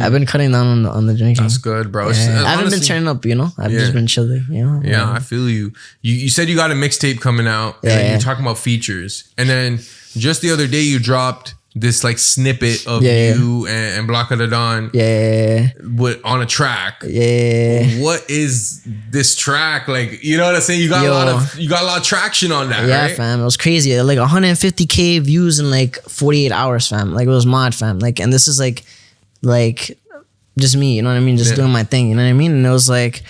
I've been cutting down on the drinking. That's good, bro. Yeah. I haven't been turning up, you know. I've just been chilling, you know. Yeah, I feel you. You said you got a mixtape coming out, and you're talking about features, and then just the other day you dropped this like snippet of you and BlackaDaDon on a track. What is this track? Like, you know what I'm saying? You got a lot of traction on that, right? Fam. It was crazy. Like 150K views in like 48 hours, fam. Like it was mad, fam. Like, and this is like just me, you know what I mean? Just doing my thing, you know what I mean? And it was like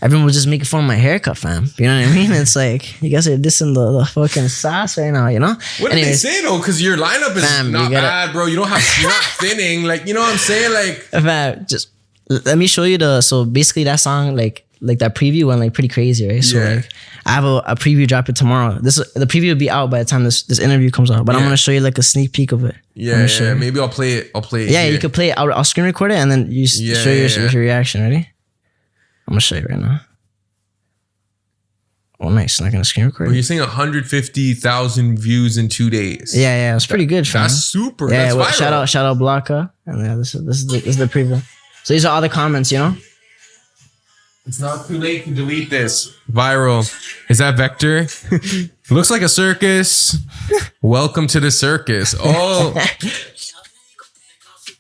everyone was just making fun of my haircut, fam. You know what I mean? It's like, you guys are dissing the fucking sauce right now, you know? What did they say though? Because your lineup is not bad, bro. You don't have, you're not thinning. Like, you know what I'm saying? Like, fam, just let me show you so basically that song, like that preview went like pretty crazy, right? So like, I have a preview dropping tomorrow. The preview will be out by the time this interview comes out, but I'm gonna show you like a sneak peek of it. Yeah. Maybe I'll play it. Yeah, you can play it. I'll screen record it and then you show your reaction. Ready? I'm gonna show you right now. Oh, nice. Not gonna screen record. Well, you're saying 150,000 views in 2 days. Yeah, it's pretty good. That's super. Yeah, that's viral. shout out Blacka. And yeah, this is the preview. So these are all the comments, you know. It's not too late to delete this. Viral. Is that Vector? Looks like a circus. Welcome to the circus.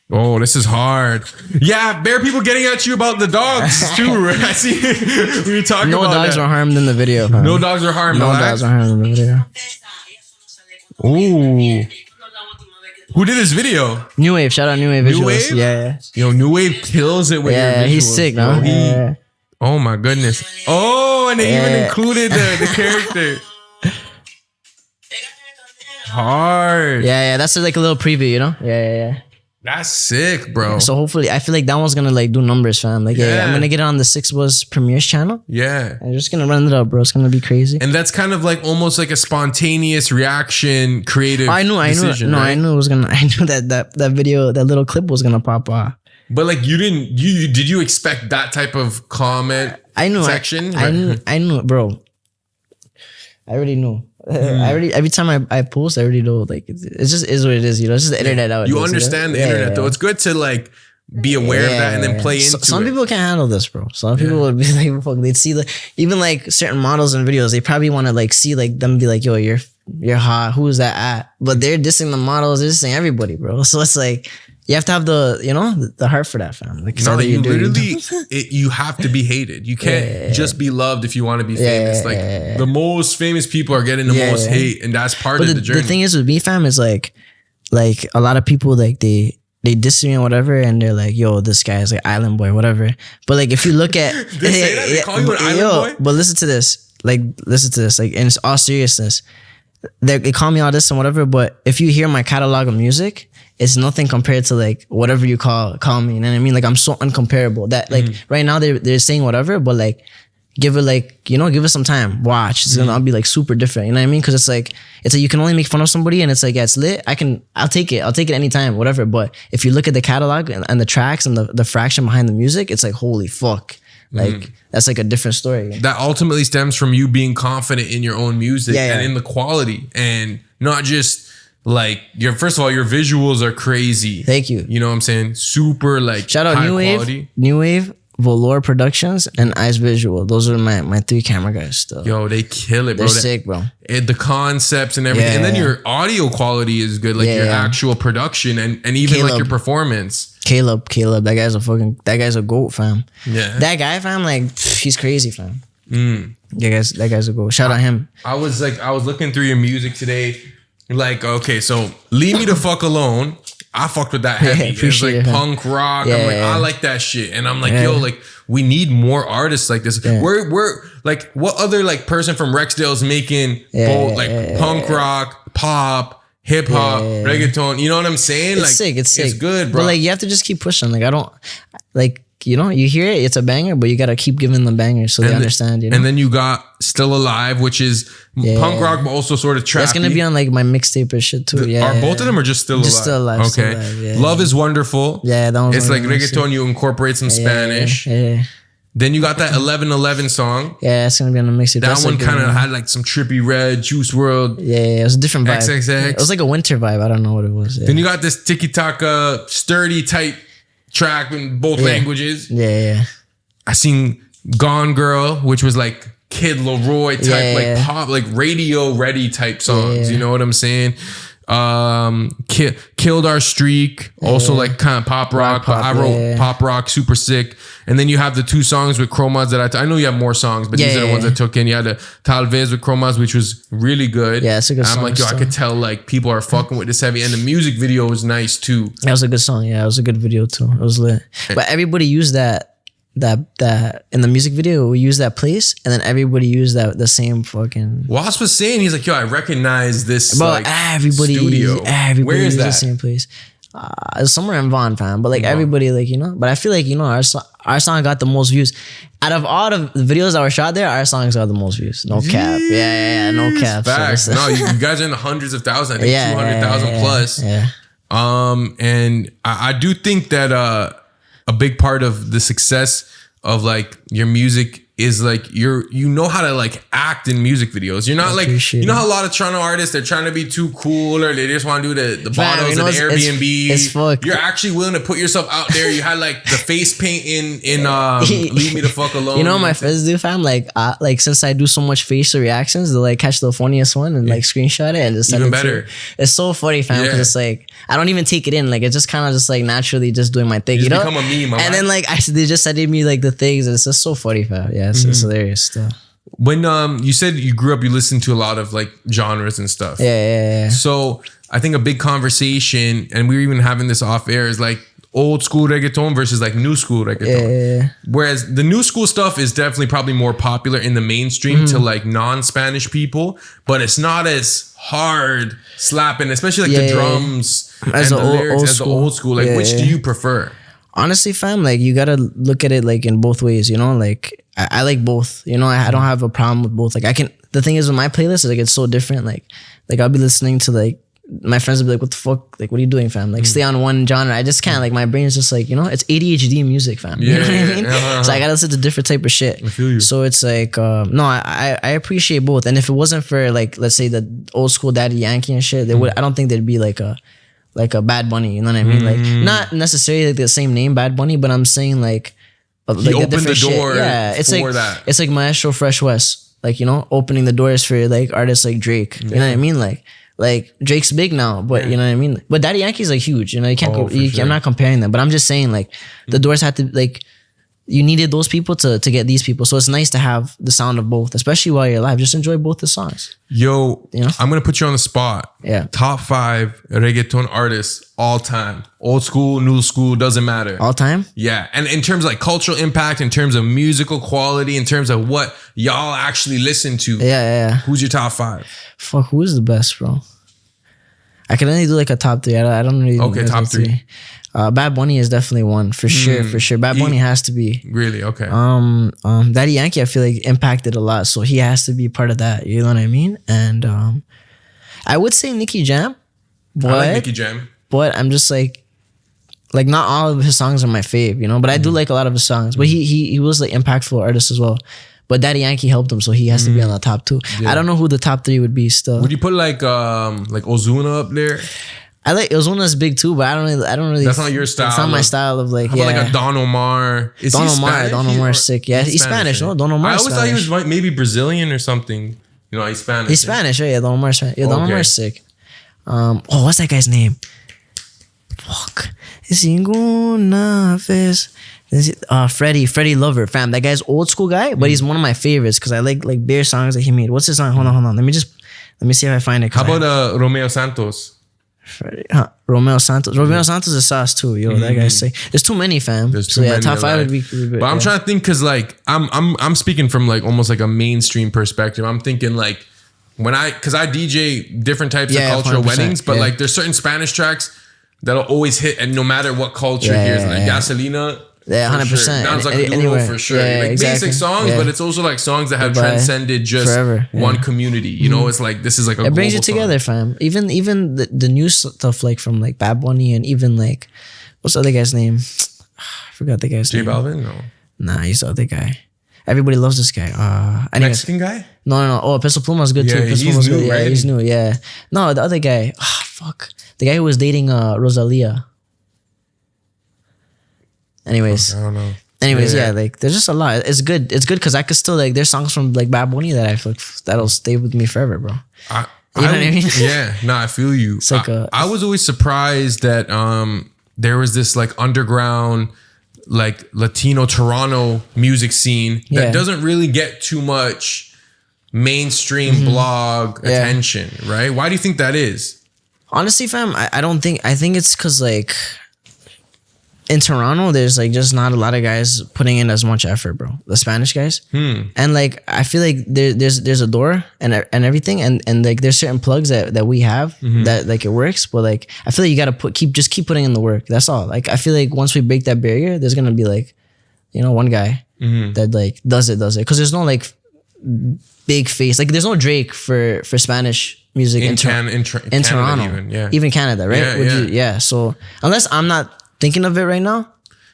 Oh, this is hard. Yeah, bear people getting at you about the dogs too. I see. We were talking about no dogs were harmed in the video. Fam. No dogs were harmed. No dogs were harmed in the video. Ooh. Who did this video? New Wave. Shout out New Wave visuals. New Wave? Yeah. Yo, New Wave kills it with your visuals. He's sick, no? Oh my goodness. Oh, and they even included the character. Hard. Yeah. That's like a little preview, you know? Yeah. That's sick, bro. So hopefully, I feel like that one's gonna like do numbers, fam. Like, I'm gonna get it on the 6 Was Premieres channel. Yeah. I'm just gonna run it up, bro. It's gonna be crazy. And that's kind of like almost like a spontaneous reaction, creative. I knew. Decision, No, right? I knew it was gonna. I knew that video, that little clip was gonna pop off. But like, did you expect that type of comment? Section? I knew, bro. I already knew. Every time I post, I already know, like, it just is what it is, you know. It's just the internet out. You understand the internet though. It's good to like be aware of that and then play into some people can't handle this, bro. Some people would be like, fuck, they'd see even like certain models and videos, they probably want to like see like them be like, yo, you're hot, who is that at? But they're dissing the models, they're dissing everybody, bro. So it's like, you have to have the heart for that, fam. Like, no, you literally, you have to be hated. You can't just be loved if you want to be famous. Like, the most famous people are getting the most hate, and that's part of the journey. The thing is with me, fam, is like a lot of people, like, they diss me or whatever, and they're like, yo, this guy is like island boy, whatever. But like, if you look at they say that? They call you an island boy? But listen to this. Like, in all seriousness, they call me all this and whatever, but if you hear my catalog of music, it's nothing compared to like whatever you call me. You know what I mean? Like, I'm so uncomparable that like right now they're saying whatever, but like give it like, you know, give it some time. Watch. It's gonna be like super different. You know what I mean? Cause it's like you can only make fun of somebody and it's like, yeah, it's lit. I'll take it. I'll take it anytime, whatever. But if you look at the catalog and the tracks and the fraction behind the music, it's like, holy fuck. Like, that's like a different story. That ultimately stems from you being confident in your own music and in the quality, and not just like first of all, your visuals are crazy. Thank you. You know what I'm saying? Super like shout out New Wave, Velour Productions, and Ice Visual. Those are my 3 camera guys still. Yo, they kill it, bro. They're sick, bro. And the concepts and everything. And then your audio quality is good, like your actual production and even Caleb, like your performance. Caleb, that guy's a goat, fam. Yeah. That guy, fam, like, he's crazy, fam. That guy's a goat. Shout out him. I was looking through your music today. Like, okay, so Leave Me the Fuck Alone. I fucked with that heavy. It's like punk rock. I'm like, I like that shit. And I'm like, yo, like, we need more artists like this. We're like, what other like person from Rexdale is making both like punk rock, pop, hip hop, reggaeton? You know what I'm saying? It's sick. It's good, bro. But like, you have to just keep pushing. Like, I don't like, you know, you hear it, it's a banger, but you gotta keep giving them bangers so they understand, you know? And then you got Still Alive, which is punk rock, but also sort of trappy. That's gonna be on like my mixtape or shit too. Are both of them or just Still Alive? Just Still Alive. Okay. Still Alive, Love is Wonderful. Yeah, that one's it's like reggaeton, you incorporate some Spanish. Then you got that 1111 song. Yeah, it's gonna be on the mixtape. That one kind of had like some Trippie Redd, Juice WRLD. Yeah, it was a different vibe. XXX. It was like a winter vibe. I don't know what it was. Then you got this Tiki Taka, sturdy type track in both languages. Yeah. I seen Gone Girl, which was like Kid Leroy type, like pop, like radio ready type songs. You know what I'm saying? Killed Our Streak, also like kind of pop rock. But I wrote pop rock, super sick. And then you have the 2 songs with Chromazz that I know you have more songs, but these are the ones I took in. You had the Talvez with Chromazz, which was really good. Yeah, it's a good song. I'm like, yo, I could tell like people are fucking with this heavy, and the music video was nice too. That was a good song. Yeah, it was a good video too. It was lit. But everybody used that that in the music video we use that place, and then everybody used the same fucking. Wasp was saying, he's like, yo, I recognize this. Bro, like, everybody studio. Where is used that? the same place. It's somewhere in Vaughan, fam. But like everybody, like, you know. But I feel like, you know, our song got the most views out of all the videos that were shot there. Our songs got the most views. No cap. Yeah, no cap. Facts. No, you guys are in the hundreds of thousands. I think 200,000 plus. Yeah. And I do think that a big part of the success of like your music is like you know how to like act in music videos. You're not like, you know how a lot of Toronto artists, they're trying to be too cool, or they just want to do the bottles of the Airbnb. It's You're actually willing to put yourself out there. You had like the face paint in Leave Me the Fuck Alone. You know what my friends do, fam? Like since I do so much facial reactions, they like catch the funniest one and like screenshot it and just send even it better. It's so funny, fam, because it's like I don't even take it in. Like it's just kind of just like naturally just doing my thing. You know? Become a meme. And then like they just sending me like the things, and it's just so funny, fam. Yeah, it's hilarious stuff. When you said you grew up, you listened to a lot of like genres and stuff. Yeah. So I think a big conversation, and we were even having this off air, is like old school reggaeton versus like new school reggaeton. Yeah. Whereas the new school stuff is definitely probably more popular in the mainstream to like non-Spanish people, but it's not as hard slapping, especially like the drums as and the lyrics old as school. the old school. Like which do you prefer? Honestly, fam, like you gotta look at it like in both ways, you know. Like I like both, you know. I don't have a problem with both. Like the thing is with my playlist is like it's so different. Like I'll be listening to like my friends will be like, "What the fuck? Like what are you doing, fam? Like stay on one genre." I just can't. Like my brain's just like, you know, it's ADHD music, fam. You know what I mean? So I gotta listen to different type of shit. I feel you. So it's like no, I appreciate both. And if it wasn't for like let's say the old school Daddy Yankee and shit, they would. I don't think there'd be like a Bad Bunny, you know what I mean? Like not necessarily like the same name Bad Bunny, but I'm saying like he opened the door. Shit. Yeah, it's for like that. It's like Maestro Fresh West, like, you know, opening the doors for like artists like Drake. You know what I mean? Like Drake's big now, but you know what I mean? But Daddy Yankee's like huge, you know, you can't sure. I'm not comparing them, but I'm just saying like the doors had to like you needed those people to get these people. So it's nice to have the sound of both, especially while you're live. Just enjoy both the songs. Yo, you know? I'm going to put you on the spot. Yeah. Top 5 reggaeton artists all time. Old school, new school, doesn't matter. All time? Yeah. And in terms of like cultural impact, in terms of musical quality, in terms of what y'all actually listen to. Yeah. Who's your top 5? Fuck, who is the best, bro? I can only do like a top 3. I don't really. Okay, top 3. Bad Bunny is definitely one for sure. Bad Bunny has to be. Really? Okay. Daddy Yankee, I feel like impacted a lot, so he has to be part of that. You know what I mean? And I would say Nicky Jam. But, I like Nicky Jam. But I'm just like not all of his songs are my fave, you know. But I do like a lot of his songs. But he was like impactful artist as well. But Daddy Yankee helped him, so he has to be on the top 2. Yeah. I don't know who the top 3 would be still. Would you put like Ozuna up there? I like Ozuna's big too, but I don't really. That's not your style. It's not my style of like. How about like a Don Omar? Don Omar's sick. Yeah, he's Spanish. No, Don Omar. I always thought he was maybe Brazilian or something. You know, he's Spanish. He's Spanish, right? Yeah, Don Omar's Spanish. Yeah, Don Omar's sick. What's that guy's name? Fuck. Freddie Lover, fam. That guy's old school guy, but he's one of my favorites because I like bare songs that he made. What's his song? Hold on. Let me see if I find it. How about Romeo Santos? Romeo Santos is sauce too, yo. That guy's sick. There's too many, fam. There's too many. Top 5 would be. But I'm trying to think because like I'm speaking from like almost like a mainstream perspective. I'm thinking like because I DJ different types of cultural weddings, but like there's certain Spanish tracks that'll always hit, and no matter what culture here's like Gasolina. Yeah, 100%. Sounds like anywhere for sure. Yeah, like exactly. basic songs, but it's also like songs that have transcended just forever. one community. You know, it's like this is like a. It brings you together, fam. Even the new stuff like from like Bad Bunny and even like what's the other guy's name? I forgot the guy's name. J Balvin? No. Nah, he's the other guy. Everybody loves this guy. Mexican guy? No. Oh, Peso Pluma's good too. Peso Pluma's new, good. Right? Yeah, he's new. Yeah. No, the other guy. Fuck. The guy who was dating Rosalia. Anyways. I don't know. Anyways, like there's just a lot. It's good. It's good because I could still like there's songs from like Bad Bunny that I feel like that'll stay with me forever, bro. You know what I mean? Yeah, no, I feel you. It's like I was always surprised that there was this like underground like Latino Toronto music scene that doesn't really get too much mainstream blog attention, right? Why do you think that is? Honestly, fam, I don't think. I think it's because like in Toronto, there's like just not a lot of guys putting in as much effort, bro. The Spanish guys, and like I feel like there's a door and everything, and like there's certain plugs that we have that like it works, but like I feel like you gotta keep putting in the work. That's all. Like I feel like once we break that barrier, there's gonna be like, you know, one guy that like does it, because there's no like big face. Like there's no Drake for Spanish music in Toronto, even Canada, right? Yeah. So unless I'm not thinking of it right now,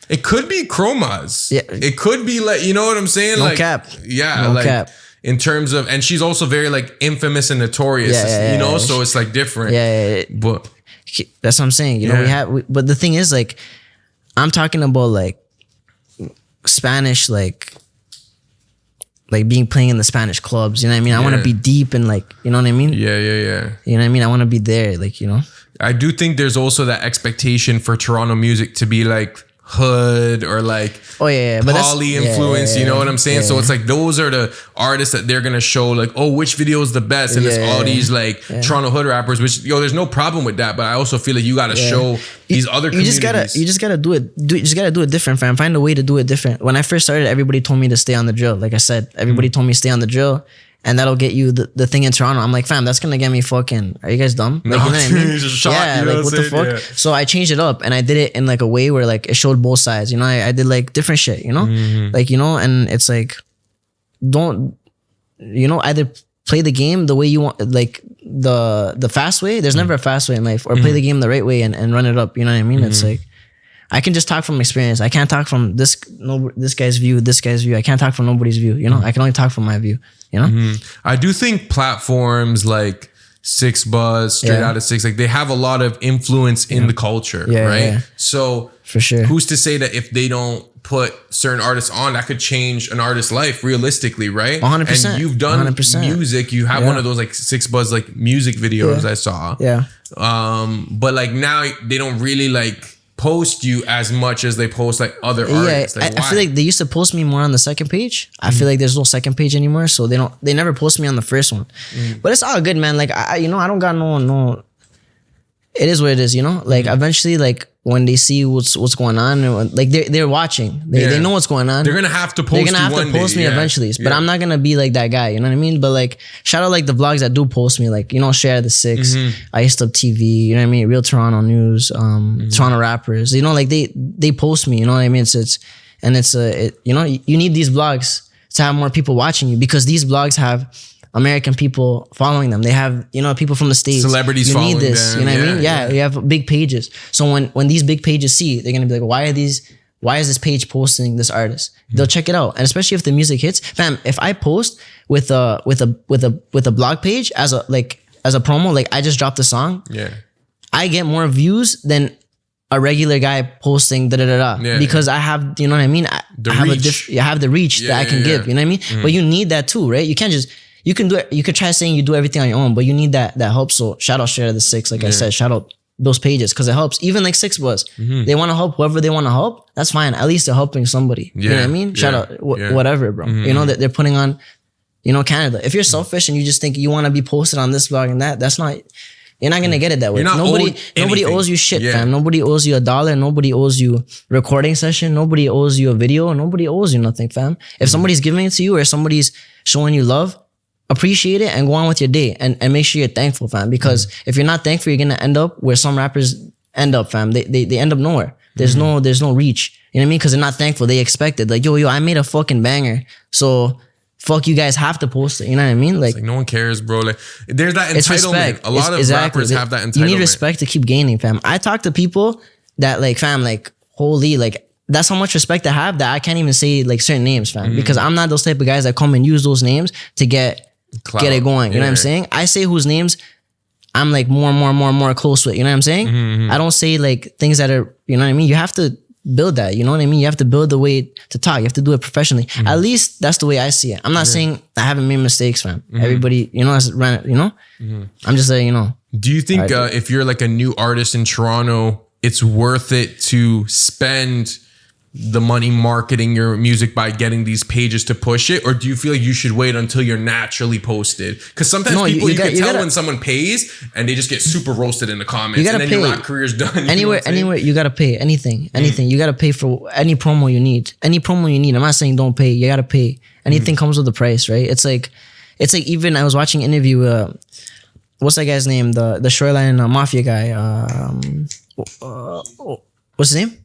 it could be Chromazz. Yeah, it could be like, you know what I'm saying? No like cap. Yeah, no like cap. In terms of, and she's also very like infamous and notorious, you know. So it's like different. But that's what I'm saying. You know, but the thing is, like, I'm talking about like Spanish, like being playing in the Spanish clubs. You know what I mean? I want to be deep and like, you know what I mean? Yeah. You know what I mean? I want to be there, like, you know. I do think there's also that expectation for Toronto music to be like hood or like but poly influence, you know what I'm saying? So it's like those are the artists that they're gonna show like, oh, which video is the best, and it's all these like Toronto hood rappers, which there's no problem with that, but I also feel like you gotta show these other communities. You just gotta do it. You just gotta do it different, fam. Find a way to do it different. When I first started, everybody told me to stay on the drill. Like I said, everybody told me stay on the drill, and that'll get you the thing in Toronto. I'm like, fam, that's gonna get me fucking. Are you guys dumb? Like, No, you know what I mean? just shot, yeah, you know like what the fuck? Yeah. So I changed it up, and I did it in like a way where like it showed both sides. You know, I did like different shit. You know, like, you know, and it's like, don't, you know, either play the game the way you want, like the fast way. There's never a fast way in life, or play the game the right way and run it up. You know what I mean? It's like, I can just talk from experience. I can't talk from this guy's view, this guy's view. I can't talk from nobody's view. You know, I can only talk from my view. You know, I do think platforms like Six Buzz, Straight Outta Six, like they have a lot of influence in the culture, right? Yeah. So for sure, who's to say that if they don't put certain artists on, that could change an artist's life realistically, right? 100%. And you've done 100%. music. You have one of those like Six Buzz like music videos I saw. Yeah. But like now they don't really like post you as much as they post like other artists. Like, I feel like they used to post me more on the second page. I feel like there's no second page anymore, so they never post me on the first one. But it's all good, man. Like I you know, I don't got no. It is what it is, you know. Like eventually, like when they see what's going on, and like they're watching, they know what's going on. They're gonna have to post. They're gonna have to post me eventually, but I'm not gonna be like that guy. You know what I mean? But like, shout out like the vlogs that do post me, like, you know, Straight Outta Six, I used to TV. You know what I mean? Real Toronto News, Toronto rappers. You know, like they post me. You know what I mean? It's you know, you need these blogs to have more people watching you, because these blogs have American people following them. They have, you know, people from the States. Celebrities you following need this, them. you know what I mean? Yeah, you have big pages. So when these big pages see, they're gonna be like, why is this page posting this artist? They'll check it out. And especially if the music hits. Fam, if I post with a blog page as a promo, like I just dropped a song, I get more views than a regular guy posting because I have, you know what I mean? I have the reach that I can give, you know what I mean? But you need that too, right? You can't just, you can do it. You could try saying you do everything on your own, but you need that help. So shout out Straight Outta Six, like I said, shout out those pages, because it helps. Even like Six Buzz, they want to help whoever they want to help. That's fine. At least they're helping somebody. You know what I mean? Shout out whatever, bro. You know that they're putting on, you know, Canada. If you're selfish and you just think you want to be posted on this blog and that's not. You're not gonna get it that way. Nobody owes you shit, fam. Nobody owes you $1. Nobody owes you recording session. Nobody owes you a video. Nobody owes you nothing, fam. If somebody's giving it to you or somebody's showing you love, appreciate it and go on with your day and make sure you're thankful, fam. Because if you're not thankful, you're gonna end up where some rappers end up, fam. They end up nowhere. There's no reach. You know what I mean? Because they're not thankful. They expect it. Like, yo, I made a fucking banger. So fuck, you guys have to post it. You know what I mean? Like no one cares, bro. Like there's that entitlement. It's respect. A lot of rappers have that entitlement. You need respect to keep gaining, fam. I talk to people that like, fam, like, holy, like, that's how much respect I have that I can't even say like certain names, fam. Because I'm not those type of guys that come and use those names to get it going. You know what I'm saying? I say whose names I'm like more close with. You know what I'm saying? I don't say like things that are, you know what I mean? You have to build that. You know what I mean? You have to build the way to talk. You have to do it professionally. At least that's the way I see it. I'm not saying I haven't made mistakes, fam. Everybody, you know, has ran it, you know? I'm just saying, you know. Do you think if you're like a new artist in Toronto, it's worth it to spend the money marketing your music by getting these pages to push it, or do you feel like you should wait until you're naturally posted? Because sometimes you can tell when someone pays and they just get super roasted in the comments, and then your rap career's done. Anywhere you gotta pay. Anything. You gotta pay for any promo you need. I'm not saying don't pay. You gotta pay. Anything comes with a price, right? It's like even I was watching an interview. What's that guy's name? The Shoreline Mafia guy. What's his name?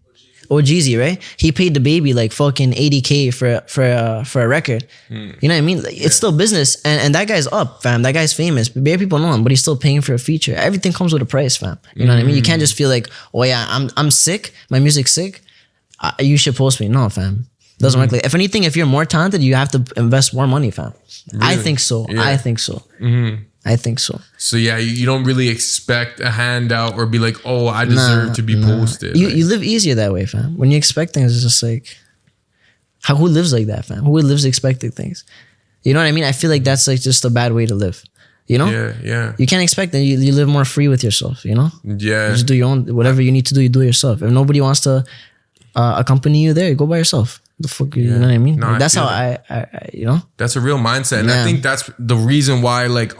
OGZ, right? He paid the baby like fucking $80K for a record. You know what I mean? Like, it's still business, and that guy's up, fam. That guy's famous. Bare people know him, but he's still paying for a feature. Everything comes with a price, fam. You know what I mean? You can't just feel like, oh yeah, I'm sick. My music's sick. You should post me. No, fam. Doesn't work like. If anything, if you're more talented, you have to invest more money, fam. Really? I think so. Yeah. I think so. I think so. So yeah, you don't really expect a handout or be like, oh, I deserve to be posted. You live easier that way, fam. When you expect things, it's just like, who lives like that, fam? Who lives expecting things? You know what I mean? I feel like that's like just a bad way to live. You know? Yeah. You can't expect that. You live more free with yourself, you know? Yeah. You just do your own, whatever you need to do, you do it yourself. If nobody wants to accompany you there, you go by yourself. The fuck, you know what I mean? No, like, that's how I, you know? That's a real mindset. And I think that's the reason why like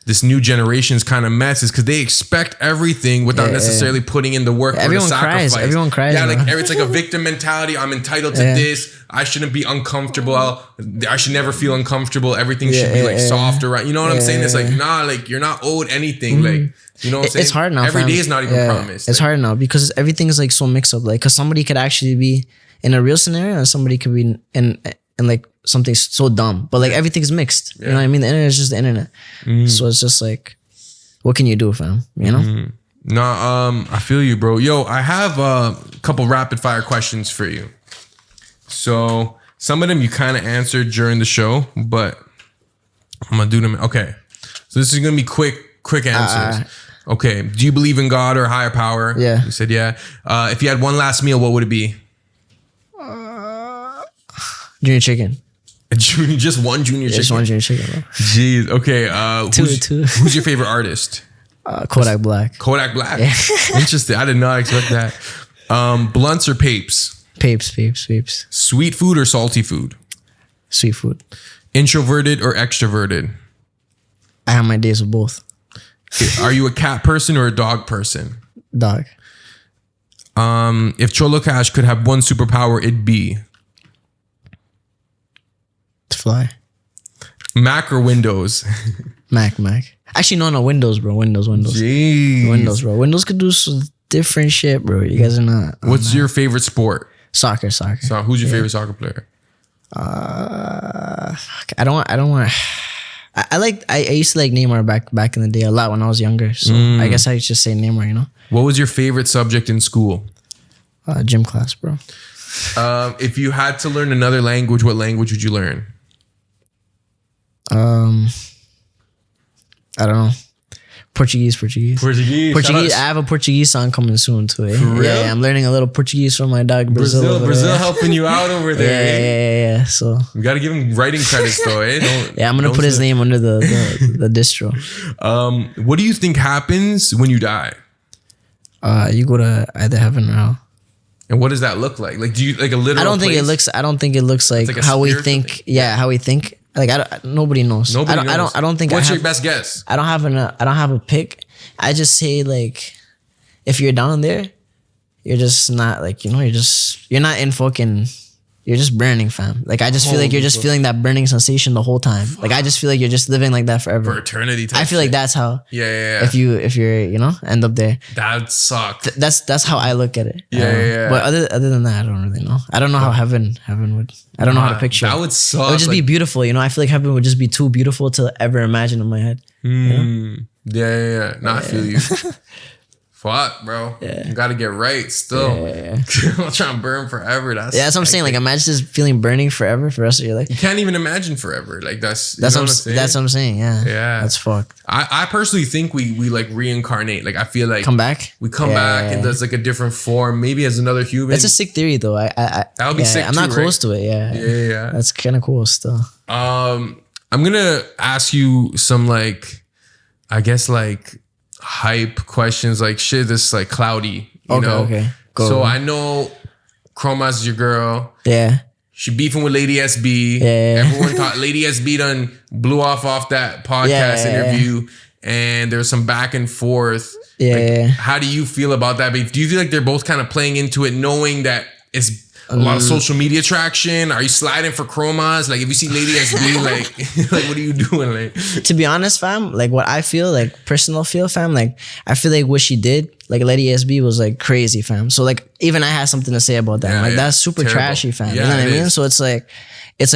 this new generation's kind of mess is because they expect everything without necessarily putting in the work or the sacrifice. Everyone cries. Yeah, like it's like a victim mentality. I'm entitled to this. I shouldn't be uncomfortable. I should never feel uncomfortable. Everything should be like soft or right. You know what I'm saying? It's like, nah, like you're not owed anything. Like, you know what I'm saying? It's hard now. Every day is not even promised. It's hard now because everything is like so mixed up. Like, because somebody could actually be in a real scenario and somebody could be in like something so dumb, but like everything's mixed. You know what I mean? The internet is just the internet. So it's just like, what can you do, fam? You know? No, I feel you, bro. Yo, I have a couple rapid fire questions for you. So some of them you kind of answered during the show, but I'm gonna do them. Okay, so this is gonna be quick answers. Okay, do you believe in God or higher power? Yeah. You said yeah. If you had one last meal, what would it be? Junior chicken. Just one junior chicken? Just one junior chicken, bro. Jeez. Okay. Two. Who's your favorite artist? Kodak Black. Kodak Black. Yeah. Interesting. I did not expect that. Blunts or papes? Papes. Sweet food or salty food? Sweet food. Introverted or extroverted? I have my days with both. Are you a cat person or a dog person? Dog. If Cholocash could have one superpower, it'd be? To fly. Mac or Windows? Mac. Actually, no, Windows, bro. Windows. Jeez. Windows, bro. Windows could do some different shit, bro. You guys are not. What's your favorite sport? Soccer. So who's your favorite soccer player? I don't want. I used to like Neymar back in the day a lot when I was younger. So I guess I should say Neymar. You know. What was your favorite subject in school? Gym class, bro. If you had to learn another language, what language would you learn? I don't know. Portuguese. I have a Portuguese song coming soon too. Eh? For real? Yeah, I'm learning a little Portuguese from my dog Brazil. Brazil helping you out over there. Yeah. So we gotta give him writing credits though, eh? I'm gonna put his name under the distro. What do you think happens when you die? You go to either heaven or hell. And what does that look like? Like, do you like a literal? I don't think it looks like how we think. Thing? Yeah, how we think. Like nobody knows. Nobody knows. I don't think. What's your best guess? I don't have a pick. I just say like, if you're down there, you're just not like you're not in fucking. You're just burning, fam. Like I just feel like you're just feeling that burning sensation the whole time. Like I just feel like you're just living like that forever for eternity. I feel like that's how. Yeah. If you're end up there. That sucks. That's how I look at it. Yeah. But other than that, I don't really know. I don't know how heaven would. I don't know how to picture. That would suck. It would just be beautiful. You know, I feel like heaven would just be too beautiful to ever imagine in my head. You know? Yeah. No, I feel you. Fuck, bro. Yeah. You gotta get right still. Yeah. I'm trying to burn forever. That's what I'm saying. Like imagine just feeling burning forever for the rest of your life. You can't even imagine forever. Like that's what I'm saying. Yeah. That's fucked. I personally think we like reincarnate. Like I feel like come back. We come back and there's like a different form, maybe as another human. That's a sick theory though. That would be sick. I'm not close to it. Yeah. That's kind of cool still. I'm gonna ask you some like, I guess like hype questions, like shit that's like cloudy, you know? Okay. Go so on. I know Chromazz is your girl. Yeah. She beefing with Lady SB. Yeah. Everyone thought Lady SB done blew off that podcast interview, and there's some back and forth. Yeah. How do you feel about that? Do you feel like they're both kind of playing into it, knowing that it's a lot of social media traction? Are you sliding for Chromazz? Like, if you see Lady SB, like what are you doing? Like, to be honest, fam, like what I feel, like personal feel, fam, like I feel like what she did, like Lady SB was like crazy, fam. So like even I had something to say about that. Like that's super trashy, fam. Yeah, you know what I mean? is. So it's like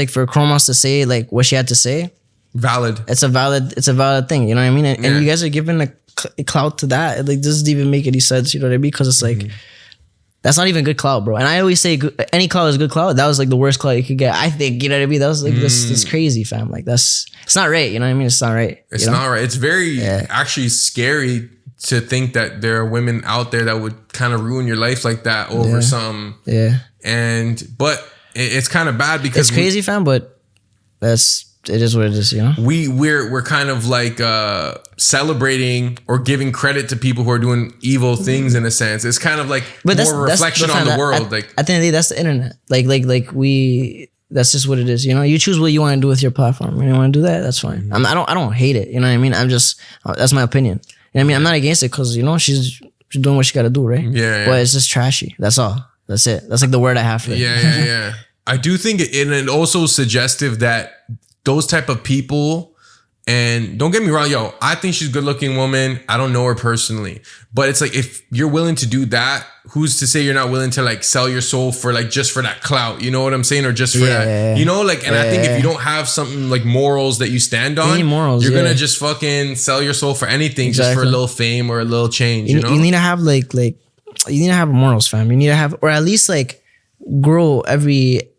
for Chromazz to say like what she had to say, valid. It's a valid thing. You know what I mean? And you guys are giving a clout to that. It like doesn't even make any sense. You know what I mean? Because it's like. That's not even good clout, bro. And I always say any clout is good clout. That was like the worst clout you could get. I think, you know what I mean? That was like this crazy, fam. Like it's not right. You know what I mean? It's not right. It's not right. It's very actually scary to think that there are women out there that would kind of ruin your life like that over some. Yeah. But it's kind of bad because it's crazy, fam. But it is what it is, you know? We're kind of like celebrating or giving credit to people who are doing evil things in a sense. It's kind of like more a reflection on the world. Like at the end of the day, that's the internet. That's just what it is. You know, you choose what you want to do with your platform. You want to do that, that's fine. I don't hate it. You know what I mean? That's my opinion. You know what I mean? I'm not against it because, you know, she's doing what she got to do, right? Yeah. But it's just trashy. That's all. That's it. That's like the word I have for it. Yeah. I do think it also suggestive that those type of people, and don't get me wrong, I think she's a good looking woman. I don't know her personally, but it's like, if you're willing to do that, who's to say you're not willing to like sell your soul for like, just for that clout, you know what I'm saying? Or just for that, you know, like, and I think if you don't have something like morals that you stand on, you're going to just fucking sell your soul for anything just for a little fame or a little change, you know? You need to have you need to have morals, fam. You need to have, or at least like grow every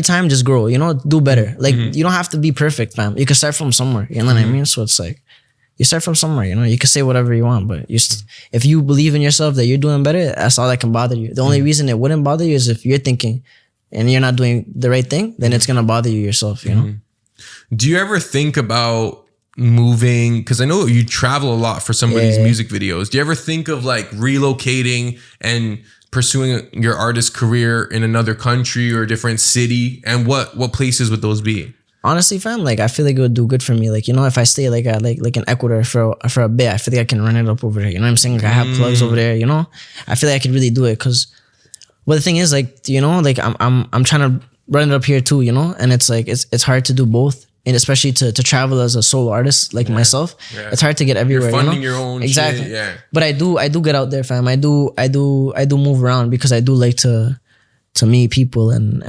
time, just grow, you know, do better. Like you don't have to be perfect, fam. You can start from somewhere, you know what I mean? So it's like, you start from somewhere, you know, you can say whatever you want, but if you believe in yourself that you're doing better, that's all that can bother you. The only reason it wouldn't bother you is if you're thinking and you're not doing the right thing, then it's going to bother you yourself, you know? Do you ever think about moving? Because I know you travel a lot for some of these music videos. Do you ever think of like relocating and pursuing your artist career in another country or a different city? And what places would those be? Honestly, fam, like I feel like it would do good for me. Like, you know, if I stay like in Ecuador for a bit, I feel like I can run it up over there. You know what I'm saying? Like I have plugs over there, you know? I feel like I could really do it but the thing is, like, you know, like I'm trying to run it up here too, you know? And it's like it's hard to do both. And especially to travel as a solo artist like myself, it's hard to get everywhere. You're funding you know? your own exactly. shit, But I do get out there, fam. I do move around because I do like to meet people and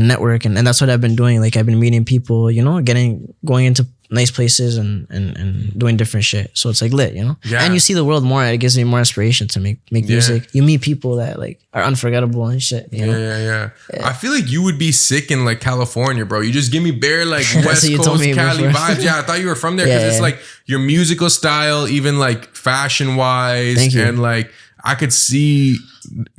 network, and that's what I've been doing. Like I've been meeting people, you know, going into nice places and doing different shit. So it's like lit, you know? Yeah. And you see the world more. It gives me more inspiration to make music. You meet people that like are unforgettable and shit. You know? Yeah. I feel like you would be sick in like California, bro. You just give me bare like West Coast Cali vibes. Yeah, I thought you were from there because it's like your musical style, even like fashion wise, and like I could see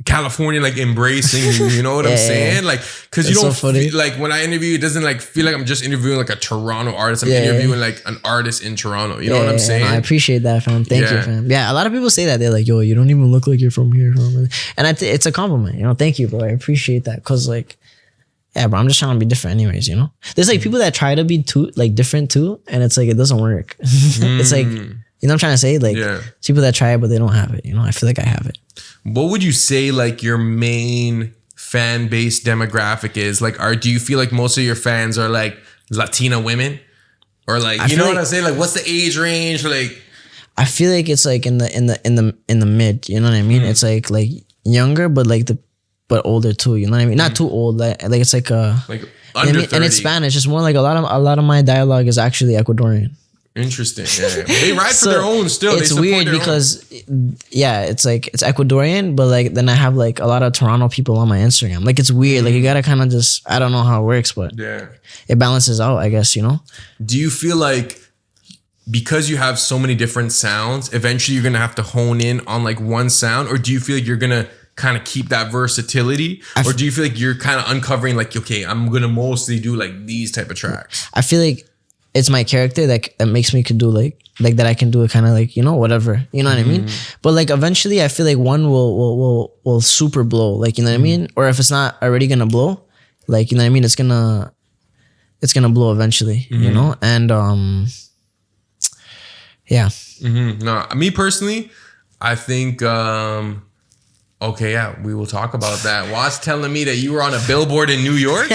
California like embracing you, you know what I'm saying? Like, cause you don't like when I interview, it doesn't like feel like I'm just interviewing like a Toronto artist. I'm interviewing like an artist in Toronto. You know what I'm saying? I appreciate that, fam. Thank you, fam. Yeah, a lot of people say that. They're like, yo, you don't even look like you're from here. And it's a compliment, you know? Thank you, bro. I appreciate that. Cause like, yeah, bro, I'm just trying to be different anyways, you know? There's like people that try to be too like different too, and it's like, it doesn't work. It's like, you know what I'm trying to say? Like people that try it, but they don't have it. You know, I feel like I have it. What would you say like your main fan base demographic is? Like, do you feel like most of your fans are like Latina women? Or like, you know what I'm saying? Like, what's the age range? Like, I feel like it's like in the mid, you know what I mean? It's like younger, but but older too, you know what I mean? Not too old. Like it's like under 30. And it's Spanish. It's more like a lot of my dialogue is actually Ecuadorian. Interesting. Yeah. They ride for their own still. It's weird because it's like it's Ecuadorian, but like then I have like a lot of Toronto people on my Instagram. Like it's weird. Like you gotta kind of just, I don't know how it works, but it balances out, I guess, you know? Do you feel like because you have so many different sounds, eventually you're gonna have to hone in on like one sound, or do you feel like you're gonna kind of keep that versatility, or do you feel like you're kind of uncovering like, okay, I'm gonna mostly do like these type of tracks? I feel like it's my character that makes me could do like that I can do it kind of like, you know, whatever, you know what I mean? But like eventually I feel like one will super blow, like, you know what I mean? Or if it's not already gonna blow, like, you know what I mean, it's gonna blow eventually, you know? And yeah. No, me personally, I think okay, yeah, we will talk about that. Watts telling me that you were on a billboard in New York.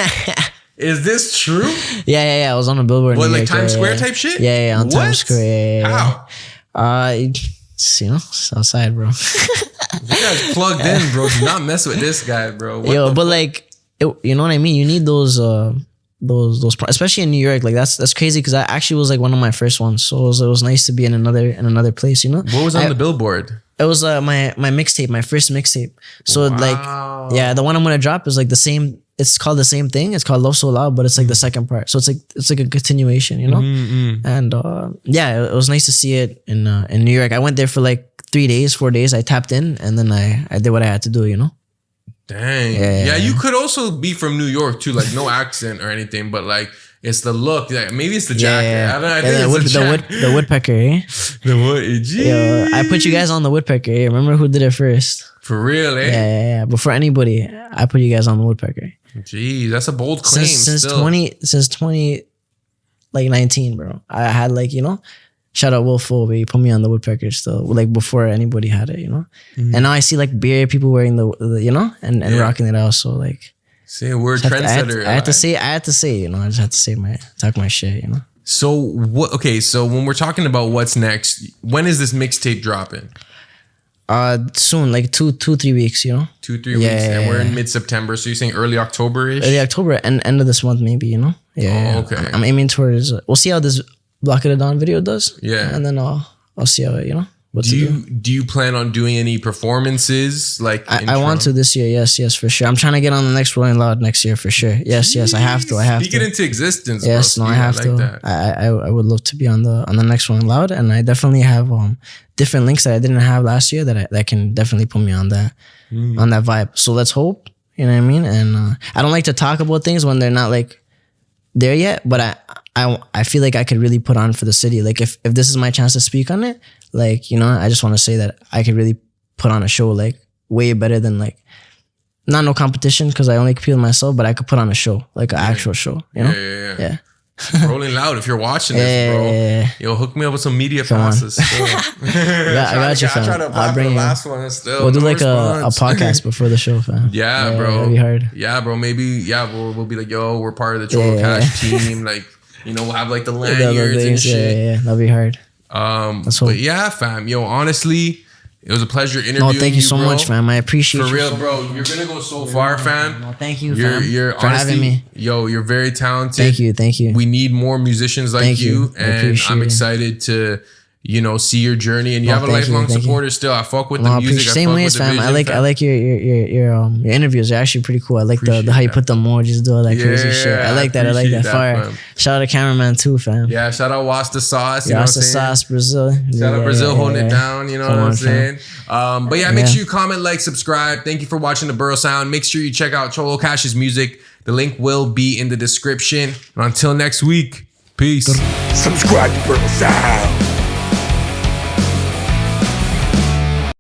Is this true? Yeah. I was on a billboard. What, in New like York, Times Square type shit? Yeah, on Times Square. How? You know, it's outside, bro. You guys plugged in, bro. Do not mess with this guy, bro. But like, you know what I mean? You need those, especially in New York. Like that's crazy because I actually was like one of my first ones, so it was nice to be in another place. You know, what was on the billboard? It was my mixtape, my first mixtape. So like, yeah, the one I'm gonna drop is like the same. It's called the same thing. It's called Love So Loud, but it's like the second part. So it's like a continuation, you know. And yeah, it was nice to see it in New York. I went there for like 4 days. I tapped in and then I did what I had to do, you know. Dang. Yeah, you could also be from New York too, like no accent or anything, but like it's the look. Like maybe it's the jacket. I think it's the woodpecker. Eh? The wood. Yo, I put you guys on the woodpecker. Eh? Remember who did it first? For real, eh? Yeah. Before anybody, I put you guys on the woodpecker. Jeez, that's a bold claim. Since 20 like 19, bro. I had like, you know, shout out Wolf Full, he put me on the woodpecker still, like before anybody had it, you know. And now I see like beer people wearing the you know, and rocking it out. So like, say we're trendsetter. I had to say, you know, I just had to talk my shit, you know. So what? Okay, so when we're talking about what's next, when is this mixtape dropping? Soon, like 2-3 weeks, you know. 2-3 weeks, and we're in mid-September. So you're saying early October-ish? Early October and end of this month, maybe, you know. Yeah. Oh, okay. I'm aiming towards. We'll see how this BlackaDaDon video does. Yeah. And then I'll see how, you know. Do you plan on doing any performances? Like I want to this year, yes, for sure. I'm trying to get on the next Rolling Loud next year for sure. Yes, I have to. Speak it into existence. Yes, bro. I have to. That. I would love to be on the next Rolling Loud, and I definitely have different links that I didn't have last year that can definitely put me on that vibe. So let's hope. You know what I mean? And I don't like to talk about things when they're not like there yet, but I feel like I could really put on for the city. Like if this is my chance to speak on it, like, you know, I just want to say that I could really put on a show like way better than like, not no competition because I only compete with myself, but I could put on a show, like an actual show, you know? Yeah. Rolling Loud, if you're watching this, bro, yo, hook me up with some media passes. I got you, fam. I try to apply for the last one still. We'll do like a podcast before the show, fam. Yeah, bro. That'd be hard. Yeah, bro. Maybe, we'll be like, yo, we're part of the Cholocash team. Like, you know, we'll have like the lanyards and shit. Yeah, that'd be hard. But yeah, fam. Yo, honestly, it was a pleasure interviewing you. Thank you so much, fam. I appreciate you. For real, bro. You're gonna go so far, fam. No, thank you, fam. You're for honestly, having me. Yo, you're very talented. Thank you. We need more musicians like you, and I'm excited to, you know, see your journey. And you have a lifelong supporter still. I fuck with the music. Same ways, fam. I like your interviews. They're actually pretty cool. I like the how you put the emojis, do all that crazy shit. I like that. Fire. Fam. Shout out to cameraman too, fam. Yeah, shout out Wasta Sauce. Wasta Sauce, Brazil. Shout out Brazil holding it down. You know what I'm saying? But yeah, make sure you comment, like, subscribe. Thank you for watching the Borough Sound. Make sure you check out Cholocash's music. The link will be in the description. And until next week, peace. Subscribe to Borough Sound.